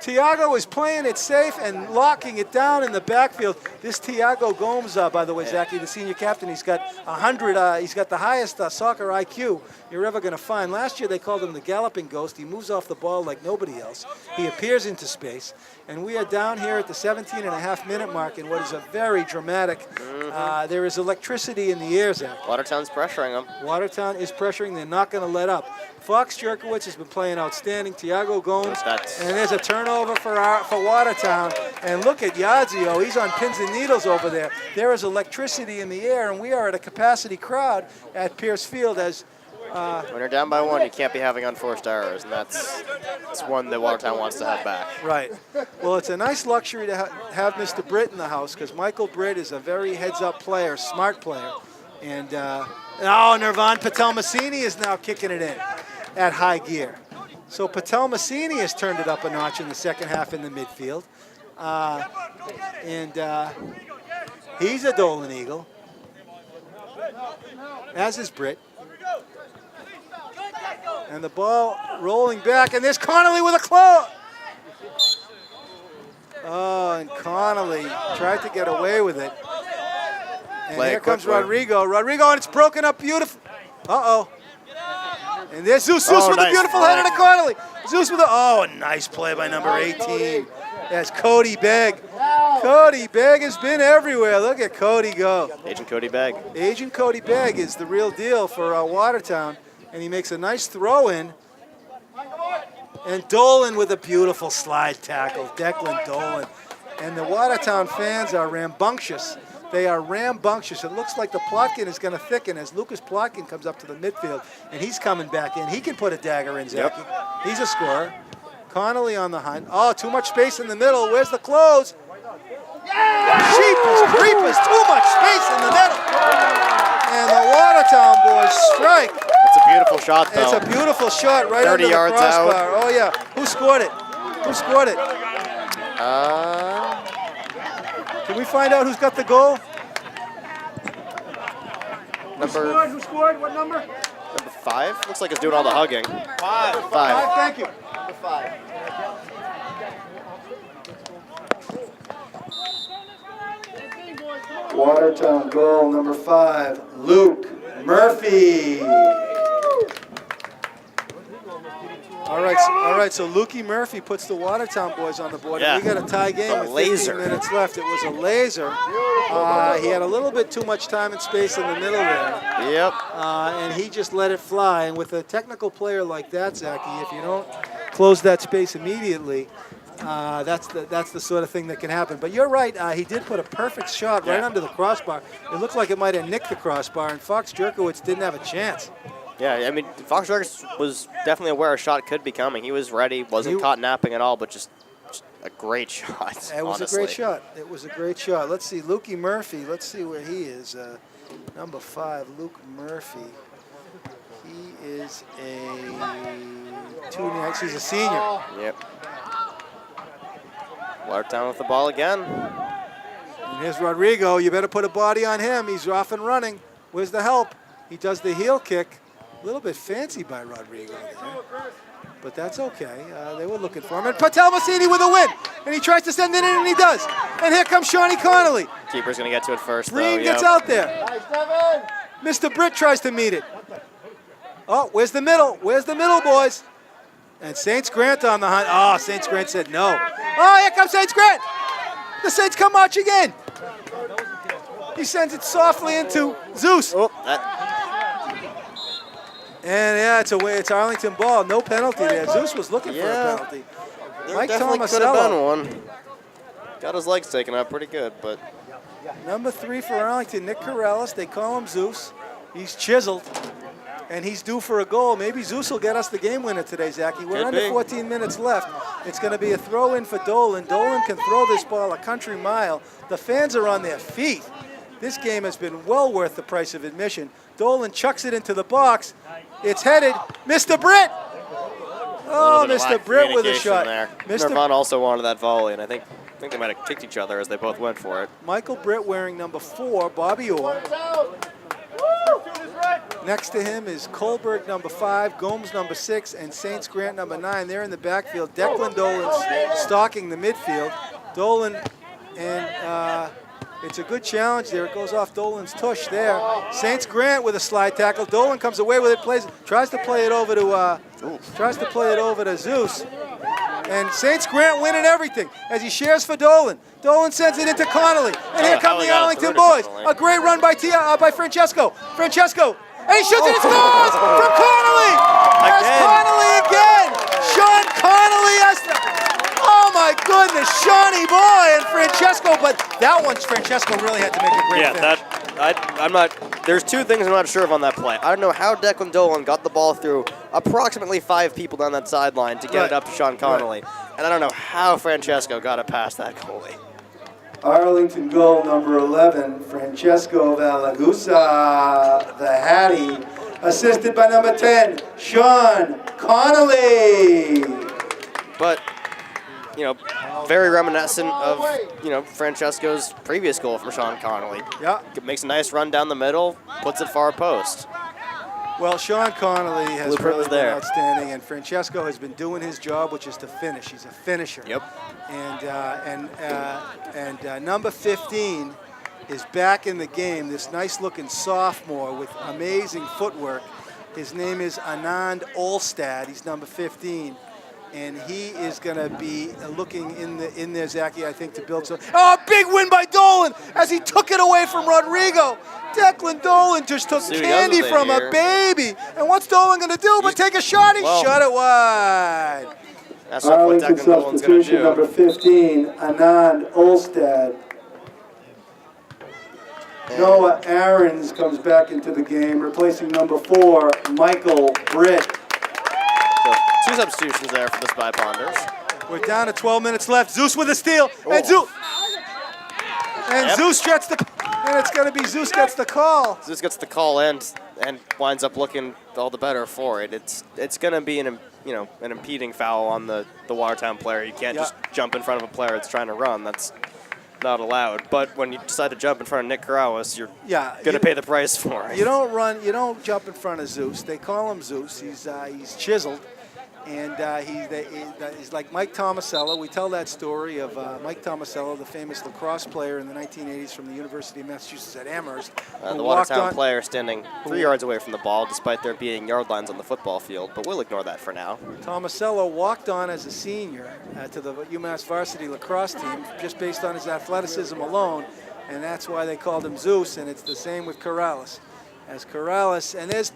Tiago is playing it safe and locking it down in the backfield. This Tiago Gomes, by the way, Zachy, the senior captain, he's got 100. He's got the highest soccer IQ you're ever going to find. Last year they called him the Galloping Ghost. He moves off the ball like nobody else. He appears into space. And we are down here at the 17.5-minute mark in what is a very dramatic, there is electricity in the air, Zach. Watertown's pressuring them. Watertown is pressuring. They're not going to let up. Fox Jerkowitz has been playing outstanding. Tiago Gomes, and there's a turnover for Watertown. And look at Yazio. He's on pins and needles over there. There is electricity in the air, and we are at a capacity crowd at Pierce Field as when you're down by one, you can't be having unforced errors, and that's one that Watertown wants to have back. Right. Well, it's a nice luxury to have Mr. Britt in the house because Michael Britt is a very heads-up player, smart player. And, Nirvan Patel-Massini is now kicking it in at high gear. So Patel-Massini has turned it up a notch in the second half in the midfield. He's a Dolan Eagle, as is Britt. And the ball rolling back, and there's Connolly with a claw. Oh, and Connolly tried to get away with it. And here comes Rodrigo. And it's broken up beautiful. Uh-oh. And there's Zeus with a beautiful header to Connolly. Zeus with a nice play by number 18. That's Cody Begg. Cody Begg has been everywhere. Look at Cody go. Agent Cody Begg. Agent Cody Begg is the real deal for Watertown. And he makes a nice throw in. And Dolan with a beautiful slide tackle. Declan Dolan. And the Watertown fans are rambunctious. They are rambunctious. It looks like the Plotkin is going to thicken as Lucas Plotkin comes up to the midfield. And he's coming back in. He can put a dagger in, Zachy. Yep. He's a scorer. Connolly on the hunt. Oh, too much space in the middle. Where's the close? Sheepers, creepers, too much space in the middle. And the Watertown boys strike. It's a beautiful shot, though. It's a beautiful shot right under the crossbar. Out. Oh, yeah. Who scored it? Can we find out who's got the goal? Who scored? What number? Number 5. Looks like it's doing all the hugging. 5. Thank you. Number 5. Watertown goal number 5, Luke Murphy. All right. So Lukey Murphy puts the Watertown boys on the board. Yeah. And we got a tie game with 15 minutes left. It was a laser. He had a little bit too much time and space in the middle there. Yep. And he just let it fly. And with a technical player like that, Zachy, if you don't close that space immediately, that's the sort of thing that can happen. But you're right. He did put a perfect shot right under the crossbar. It looked like it might have nicked the crossbar, and Fox Jerkowitz didn't have a chance. Yeah, I mean, Fox Garrigus was definitely aware a shot could be coming. He was ready, wasn't caught napping at all, but just a great shot. It was honestly. a great shot. It was a great shot. Let's see, Lukey Murphy. Let's see where he is. Number 5, Luke Murphy. He is he's a senior. Yep. Watertown with the ball again. And here's Rodrigo. You better put a body on him. He's off and running. Where's the help? He does the heel kick. A little bit fancy by Rodrigo there. But that's okay. They were looking for him. And Patel Massini with a win. And he tries to send it in, and he does. And here comes Shawnee Connolly. Keeper's going to get to it first, Green though. gets out there. Mr. Britt tries to meet it. Oh, where's the middle? Where's the middle, boys? And Saints Grant on the hunt. Oh, Saints Grant said no. Oh, here comes Saints Grant. The Saints come marching in. He sends it softly into Zeus. Oh, and yeah, it's Arlington ball. No penalty there. Zeus was looking for a penalty. Mike definitely could have Tomasello. been one. Got his legs taken out pretty good, but Number 3 for Arlington, Nick Corrales. They call him Zeus. He's chiseled, and he's due for a goal. Maybe Zeus will get us the game winner today, Zachy. We're under 14 minutes left. It's going to be a throw-in for Dolan. Dolan can throw this ball a country mile. The fans are on their feet. This game has been well worth the price of admission. Dolan chucks it into the box. It's headed. Mr. Britt! Oh, Mr. Britt with a shot. There. Nirvan also wanted that volley, and I think they might have kicked each other as they both went for it. Michael Britt wearing number 4, Bobby Orr. Next to him is Kohlberg, number 5, Gomes, number 6, and Saints Grant, number 9. They're in the backfield. Declan Dolan stalking the midfield. Dolan, and it's a good challenge there. It goes off Dolan's tush there. Saints Grant with a slide tackle. Dolan comes away with it, tries to play it over to Zeus. And Saints Grant winning everything as he shares for Dolan. Dolan sends it into Connolly. And here come the Arlington boys. A great run by Francesco. Francesco. And he shoots it and scores from Connolly. That's Connolly again. Sean Connolly has oh my goodness, Shawnee boy and Francesco. But that one, Francesco really had to make a great finish. I'm not. There's two things I'm not sure of on that play. I don't know how Declan Dolan got the ball through approximately 5 people down that sideline to get it up to Sean Connolly. And I don't know how Francesco got it past that goalie. Arlington goal number 11, Francesco Valagusa, the Hattie, assisted by number 10, Sean Connolly. But, very reminiscent of, Francesco's previous goal from Sean Connolly. Yeah. Makes a nice run down the middle, puts it far post. Well, Sean Connolly has Blueprint really was been there. outstanding, and Francesco has been doing his job, which is to finish. He's a finisher. Yep. And number 15 is back in the game. This nice-looking sophomore with amazing footwork. His name is Anand Olstad. He's number 15. And he is going to be looking in there, Zachy, I think, to build some. Oh, big win by Dolan as he took it away from Rodrigo. Declan Dolan just took candy from a baby. And what's Dolan going to do but take a shot? He shot it wide. That's what Declan Dolan's going to do. Number 15, Anand Olstad. Noah Aarons comes back into the game, replacing number 4, Michael Britt. So 2 substitutions there for the Spy Ponders. We're down to 12 minutes left. Zeus with a steal, and Zeus gets the, and it's going to be Zeus gets the call. Zeus gets the call in and winds up looking all the better for it. It's going to be an impeding foul on the Watertown player. You can't just jump in front of a player that's trying to run. That's not allowed. But when you decide to jump in front of Nick Corrallis, you're going to pay the price for it. You don't jump in front of Zeus. They call him Zeus. He's chiseled. And he's like Mike Tomasello. We tell that story of Mike Tomasello, the famous lacrosse player in the 1980s from the University of Massachusetts at Amherst. The Watertown player standing 3 yards away from the ball, despite there being yard lines on the football field. But we'll ignore that for now. Tomasello walked on as a senior to the UMass varsity lacrosse team, just based on his athleticism alone. And that's why they called him Zeus. And it's the same with Corrales. As Corrales, and there's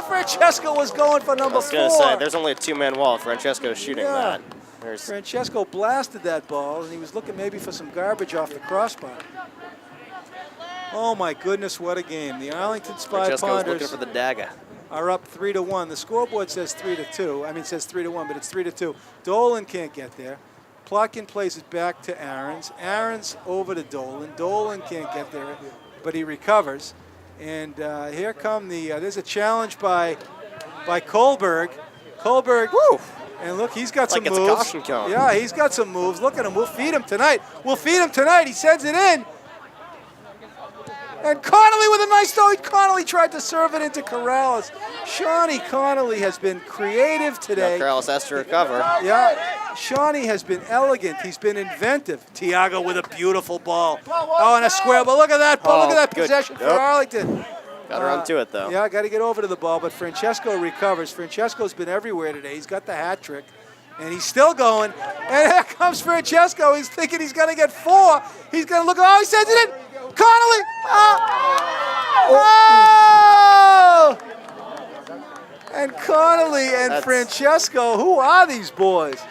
Francesco was going for number 4. I was going to say, there's only a 2-man wall. Francesco's shooting that. Francesco blasted that ball, and he was looking maybe for some garbage off the crossbar. Oh my goodness, what a game. The Arlington Spy Francesco's looking Ponders for the dagger. are up 3-1. The scoreboard says 3-2. I mean, it says 3-1, but it's 3-2. Dolan can't get there. Plotkin plays it back to Aarons. Aarons over to Dolan. Dolan can't get there, but he recovers. And here come there's a challenge by Kohlberg. Kohlberg, woo! And look, he's got some it's moves. a caution cone. Yeah, he's got some moves. Look at him. We'll feed him tonight. We'll feed him tonight. He sends it in. And Connolly with a nice throw. Connolly tried to serve it into Corrales. Shawnee Connolly has been creative today. Now Corrales has to recover. Yeah, Shawnee has been elegant. He's been inventive. Tiago with a beautiful ball. Oh, and a square ball. Look at that ball. Look at that good. possession for Yep. Arlington. Got around to it, though. Yeah, got to get over to the ball, but Francesco recovers. Francesco's been everywhere today. He's got the hat trick, and he's still going. And here comes Francesco. He's thinking he's going to get 4. He's going to look. Oh, he sends it in. Connolly! Oh! And Connolly and Francesco, who are these boys?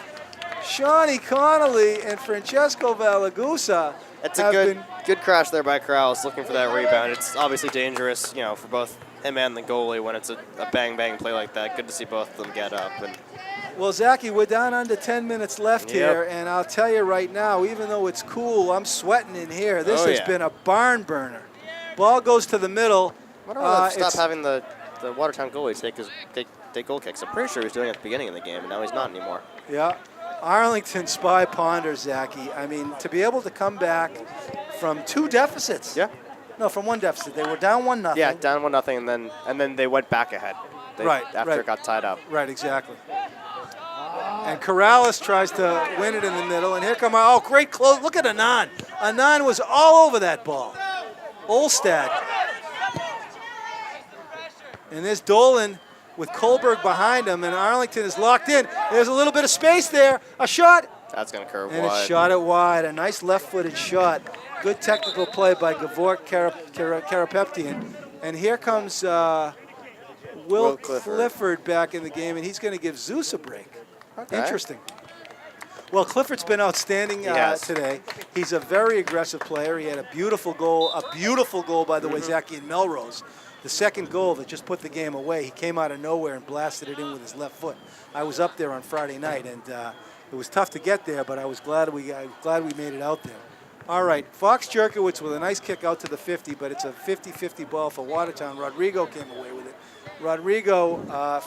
Shawnee Connolly and Francesco Valagusa. It's a good crash there by Corrales, looking for that rebound. It's obviously dangerous, for both him and the goalie when it's a bang-bang play like that. Good to see both of them get up. And well, Zachy, we're down under 10 minutes left here, and I'll tell you right now, even though it's cool, I'm sweating in here. This has been a barn burner. Ball goes to the middle. Why don't we stop having the Watertown goalie take goal kicks? I'm pretty sure he was doing it at the beginning of the game, and now he's not anymore. Yeah. Arlington Spy Ponders, Zachy. I mean, to be able to come back from 2 deficits. Yeah. No, from 1 deficit. They were down 1-0. Yeah, down 1-0, and then they went back ahead. After it got tied up. Right, exactly. And Corrales tries to win it in the middle, and here come great close. Look at Anand. Anand was all over that ball. Olstad. And there's Dolan with Kohlberg behind him, and Arlington is locked in. There's a little bit of space there. A shot. That's going to curve and wide. And it shot it wide. A nice left-footed shot. Good technical play by Gavork Karapetian. And here comes Will Clifford back in the game, and he's going to give Zeus a break. Okay. Interesting. Well, Clifford's been outstanding today. He's a very aggressive player. He had a beautiful goal, by the way, Zachy, in Melrose. The second goal that just put the game away. He came out of nowhere and blasted it in with his left foot. I was up there on Friday night, and it was tough to get there, but I was glad we made it out there. All right, Fox Jerkowitz with a nice kick out to the 50, but it's a 50-50 ball for Watertown. Rodrigo came away with it. Rodrigo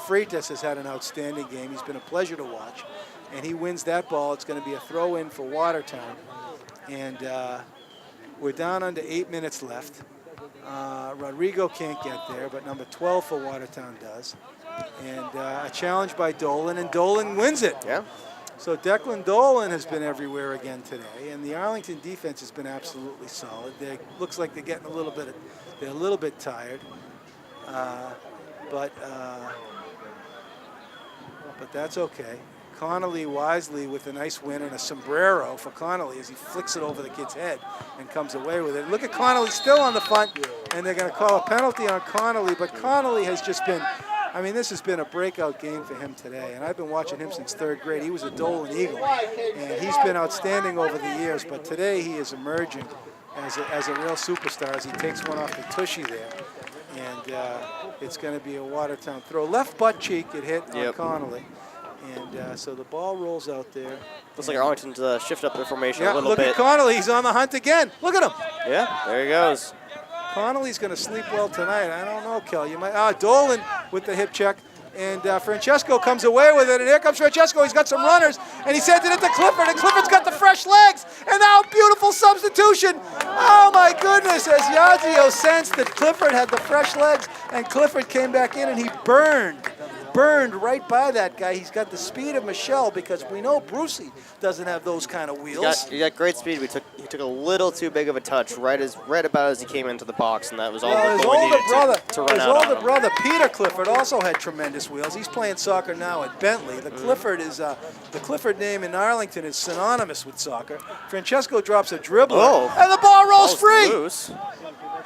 Freitas has had an outstanding game. He's been a pleasure to watch, and he wins that ball. It's going to be a throw-in for Watertown, and we're down under 8 minutes left. Rodrigo can't get there, but number 12 for Watertown does. And a challenge by Dolan, and Dolan wins it. Yeah. So Declan Dolan has been everywhere again today, and the Arlington defense has been absolutely solid. They looks like they're getting a little bit tired, but that's okay. Connolly wisely with a nice win and a sombrero for Connolly as he flicks it over the kid's head and comes away with it. Look at Connolly still on the front, and they're going to call a penalty on Connolly, but Connolly has just been, this has been a breakout game for him today, and I've been watching him since 3rd grade. He was a Dolan Eagle, and he's been outstanding over the years, but today he is emerging as a real superstar as he takes one off the tushy there, and it's going to be a Watertown throw. Left butt cheek, it hit on Connolly. And so the ball rolls out there. Looks like Arlington's shifted up their formation a little bit. Look at Connolly. He's on the hunt again. Look at him. Yeah, there he goes. Connolly's going to sleep well tonight. I don't know, Kel. You might. Dolan with the hip check. And Francesco comes away with it. And here comes Francesco. He's got some runners. And he sends it into Clifford. And Clifford's got the fresh legs. And now beautiful substitution. Oh, my goodness. As Yazio sensed that Clifford had the fresh legs. And Clifford came back in and he burned right by that guy. He's got the speed of Michelle because we know Brucey doesn't have those kind of wheels. He got great speed. He took a little too big of a touch right about as he came into the box, and that was all we needed to run out. His older brother, Peter Clifford, also had tremendous wheels. He's playing soccer now at Bentley. The Clifford name in Arlington is synonymous with soccer. Francesco drops a dribbler, and the ball rolls free. Loose.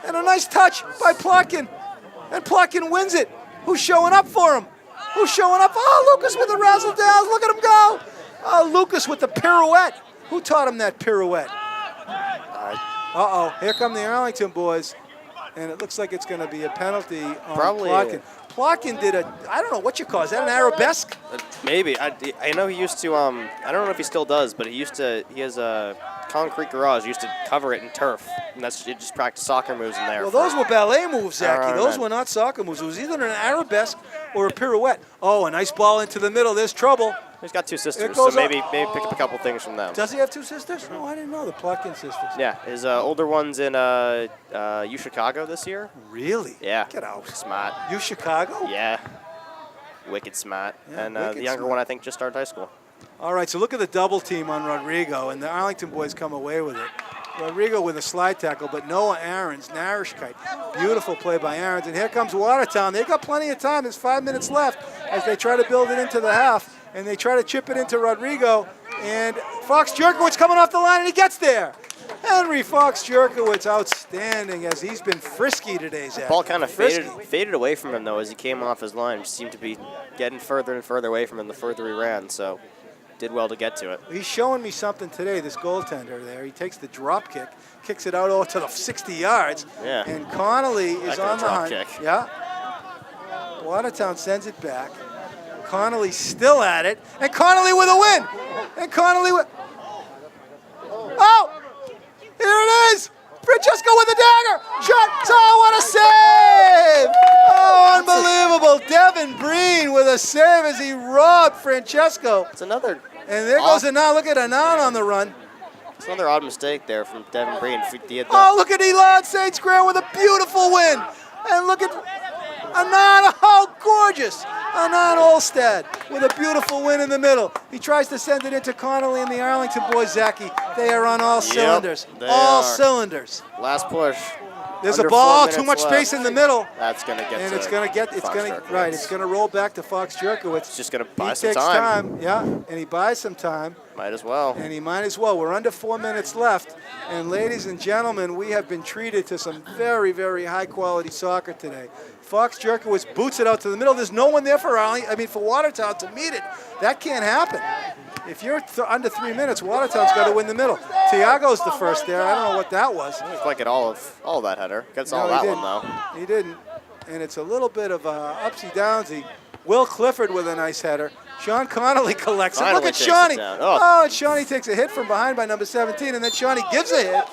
And a nice touch by Plotkin, and Plotkin wins it. Who's showing up for him? Who's showing up? Oh, Lucas with the razzle-dazzle. Look at him go. Oh, Lucas with the pirouette. Who taught him that pirouette? Uh-oh, here come the Arlington boys. And it looks like it's going to be a penalty on Plotkin. Plotkin did I don't know what you call it. Is that an arabesque? Maybe. I know he used to, I don't know if he still does, but he has a concrete garage. He used to cover it in turf. And he just practiced soccer moves in there. Well, those were ballet moves, Zachy. Those were not soccer moves. It was either an arabesque or a pirouette. Oh, a nice ball into the middle. There's trouble. He's got 2 sisters, so maybe pick up a couple things from them. Does he have 2 sisters? No, I didn't know the Plotkin sisters. Yeah, his older one's in U Chicago this year. Really? Yeah. Get out. Smart. U Chicago? Yeah. Wicked smart. Yeah, and wicked the younger smart. one, I think, just started high school. All right, so look at the double team on Rodrigo, and the Arlington boys come away with it. Rodrigo with a slide tackle, but Noah Aarons, Narishkite. Beautiful play by Aarons, and here comes Watertown. They got plenty of time. There's 5 minutes left as they try to build it into the half, and they try to chip it into Rodrigo, and Fox Jerkowitz coming off the line, and he gets there. Henry Fox Jerkowitz, outstanding as he's been frisky today, Zach. Ball kind of faded away from him, though, as he came off his line. Just seemed to be getting further and further away from him the further he ran, so did well to get to it. He's showing me something today, this goaltender there. He takes the drop kick, kicks it out to the 60 yards, Yeah. and Connolly is on the drop hunt. kick. Yeah. Watertown sends it back. Connolly still at it, and Connolly with a win. And Connolly with... Oh! Here it is! Francesco with a dagger! Shot! Oh, what a save! Oh, unbelievable! Devin Breen with a save as he robbed Francesco. It's another... And there goes Anan. Look at Anan on the run. It's another odd mistake there from Devin Breen. Oh, look at Elon St. Square with a beautiful win. And look at Anan. Oh, gorgeous. Anan Olstad with a beautiful win in the middle. He tries to send it into Connolly and the Arlington boys, Zachy. They are on all cylinders. All cylinders. Last push. There's a ball, too much space in the middle. That's going to get and to it's going to roll back to Fox Jerkowitz. It's just going to buy some time. He takes time, yeah, and he buys some time. Might as well. And he might as well. We're under 4 minutes left. And ladies and gentlemen, we have been treated to some very, very high-quality soccer today. Fox Jerkowitz boots it out to the middle. There's no one there for Watertown to meet it. That can't happen. If you're under 3 minutes, Watertown's got to win the middle. Tiago's the first there. I don't know what that was. He didn't quite get all of that header. Gets all that one, though. He didn't. And it's a little bit of upsy-downsy. Will Clifford with a nice header. Sean Connolly collects it. Look at Shawnee. Oh, and Shawnee takes a hit from behind by number 17, and then Shawnee gives a hit.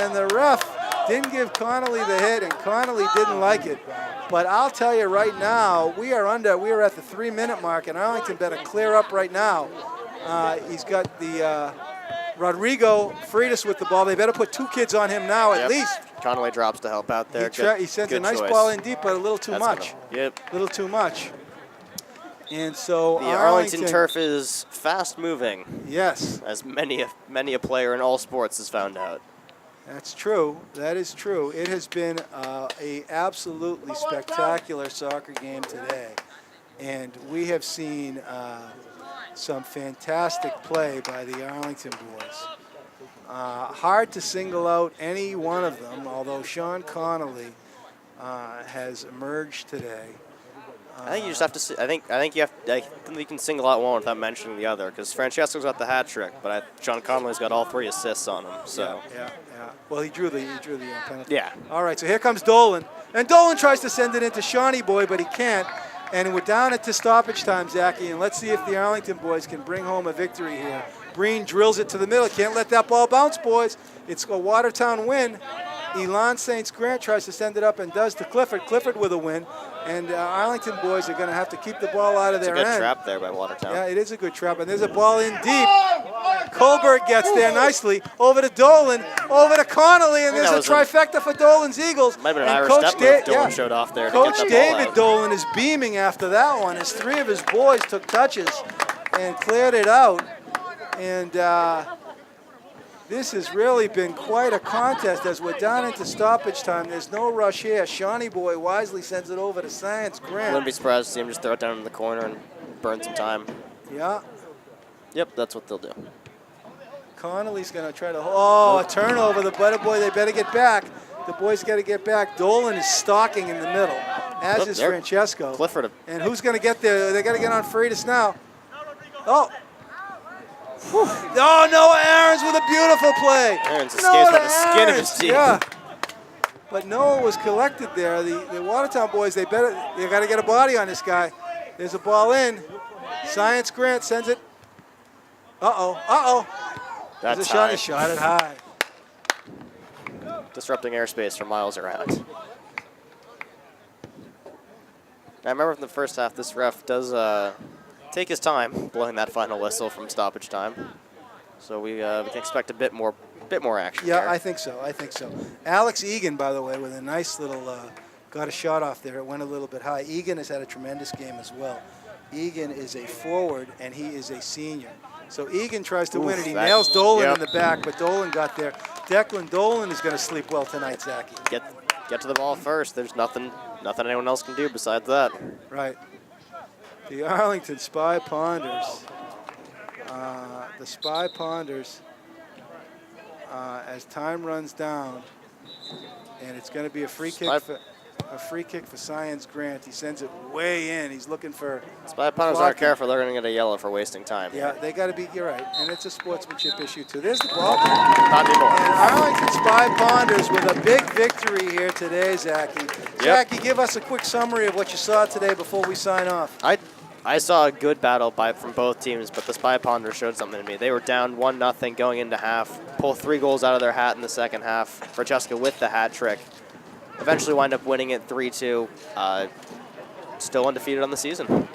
And the ref didn't give Connolly the hit, and Connolly didn't like it. But I'll tell you right now, we are at the 3-minute mark, and Arlington better clear up right now. He's got the Rodrigo Freitas with the ball. They better put 2 kids on him now at least. Connolly drops to help out there. He sends a nice ball in deep, but a little too much. A little too much. And so the Arlington turf is fast moving. Yes. As many a player in all sports has found out. That's true. That is true. It has been a absolutely spectacular soccer game today. And we have seen some fantastic play by the Arlington boys. Hard to single out any one of them, although Sean Connolly has emerged today. I think you just have to see, I think you can single out one without mentioning the other, because Francesco's got the hat trick, but Sean Connolly's got all 3 assists on him. So yeah. Well, he drew the penalty. Yeah. All right, so here comes Dolan, and Dolan tries to send it into Shawnee boy, but he can't. And we're down at stoppage time, Zachy, and let's see if the Arlington boys can bring home a victory here. Breen drills it to the middle. Can't let that ball bounce, boys. It's a Watertown win. Elon St. Grant tries to send it up and does to Clifford. Clifford with a win. And Arlington boys are going to have to keep the ball out of their end. It's a good trap there by Watertown. Yeah, it is a good trap. And there's a ball in deep. Kohlberg gets there nicely. Over to Dolan. Over to Connolly. And there's a trifecta for Dolan's Eagles. Might have been an Irish step move Dolan showed off there. Coach to get that David Dolan is beaming after that one as 3 of his boys took touches and cleared it out. And this has really been quite a contest as we're down into stoppage time. There's no rush here. Shawnee boy wisely sends it over to Science Grant. Wouldn't be surprised to see him just throw it down in the corner and burn some time. Yeah. Yep, that's what they'll do. Connolly's going to try to... Oh, a turnover. The butter boy, they better get back. The boys got to get back. Dolan is stalking in the middle, as is Francesco. Clifford. And who's going to get there? They got to get on Freitas now. Oh. Oh, Noah Aarons with a beautiful play. Aarons escapes by the skin of his teeth. Yeah. But Noah was collected there. The Watertown boys, they got to get a body on this guy. There's a ball in. Science Grant sends it. Uh-oh. That's There's a shot. He shot it high. Disrupting airspace for miles around. I remember from the first half, this ref does take his time blowing that final whistle from stoppage time. So we can expect a bit more action. Yeah, there. I think so. Alex Egan, by the way, with a nice little, got a shot off there. It went a little bit high. Egan has had a tremendous game as well. Egan is a forward, and he is a senior. So Egan tries to win it. He nails Dolan in the back, but Dolan got there. Declan Dolan is going to sleep well tonight, Zachy. Get to the ball first. There's nothing anyone else can do besides that. Right. The Arlington Spy Ponders. The Spy Ponders, as time runs down, and it's going to be a free kick for Science Grant. He sends it way in. He's looking for. Spy Ponders aren't careful. They're going to get a yellow for wasting time. Yeah, they got to be. You're right, and it's a sportsmanship issue too. There's the ball. Not anymore. And Arlington Spy Ponders with a big victory here today, Zachy. Zachy, give us a quick summary of what you saw today before we sign off. I saw a good battle from both teams, but the Spy Ponders showed something to me. They were down 1-0 going into half, pulled 3 goals out of their hat in the second half. Francesca with the hat trick. Eventually wind up winning it 3-2. Still undefeated on the season.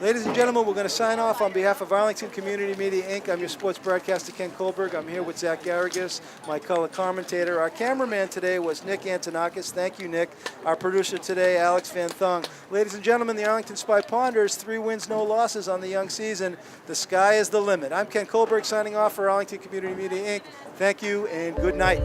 Ladies and gentlemen, we're going to sign off on behalf of Arlington Community Media, Inc. I'm your sports broadcaster, Ken Kohlberg. I'm here with Zach Garrigus, my color commentator. Our cameraman today was Nick Antonakas. Thank you, Nick. Our producer today, Alex Van Thong. Ladies and gentlemen, the Arlington Spy Ponders, 3 wins, no losses on the young season. The sky is the limit. I'm Ken Kohlberg signing off for Arlington Community Media, Inc. Thank you and good night.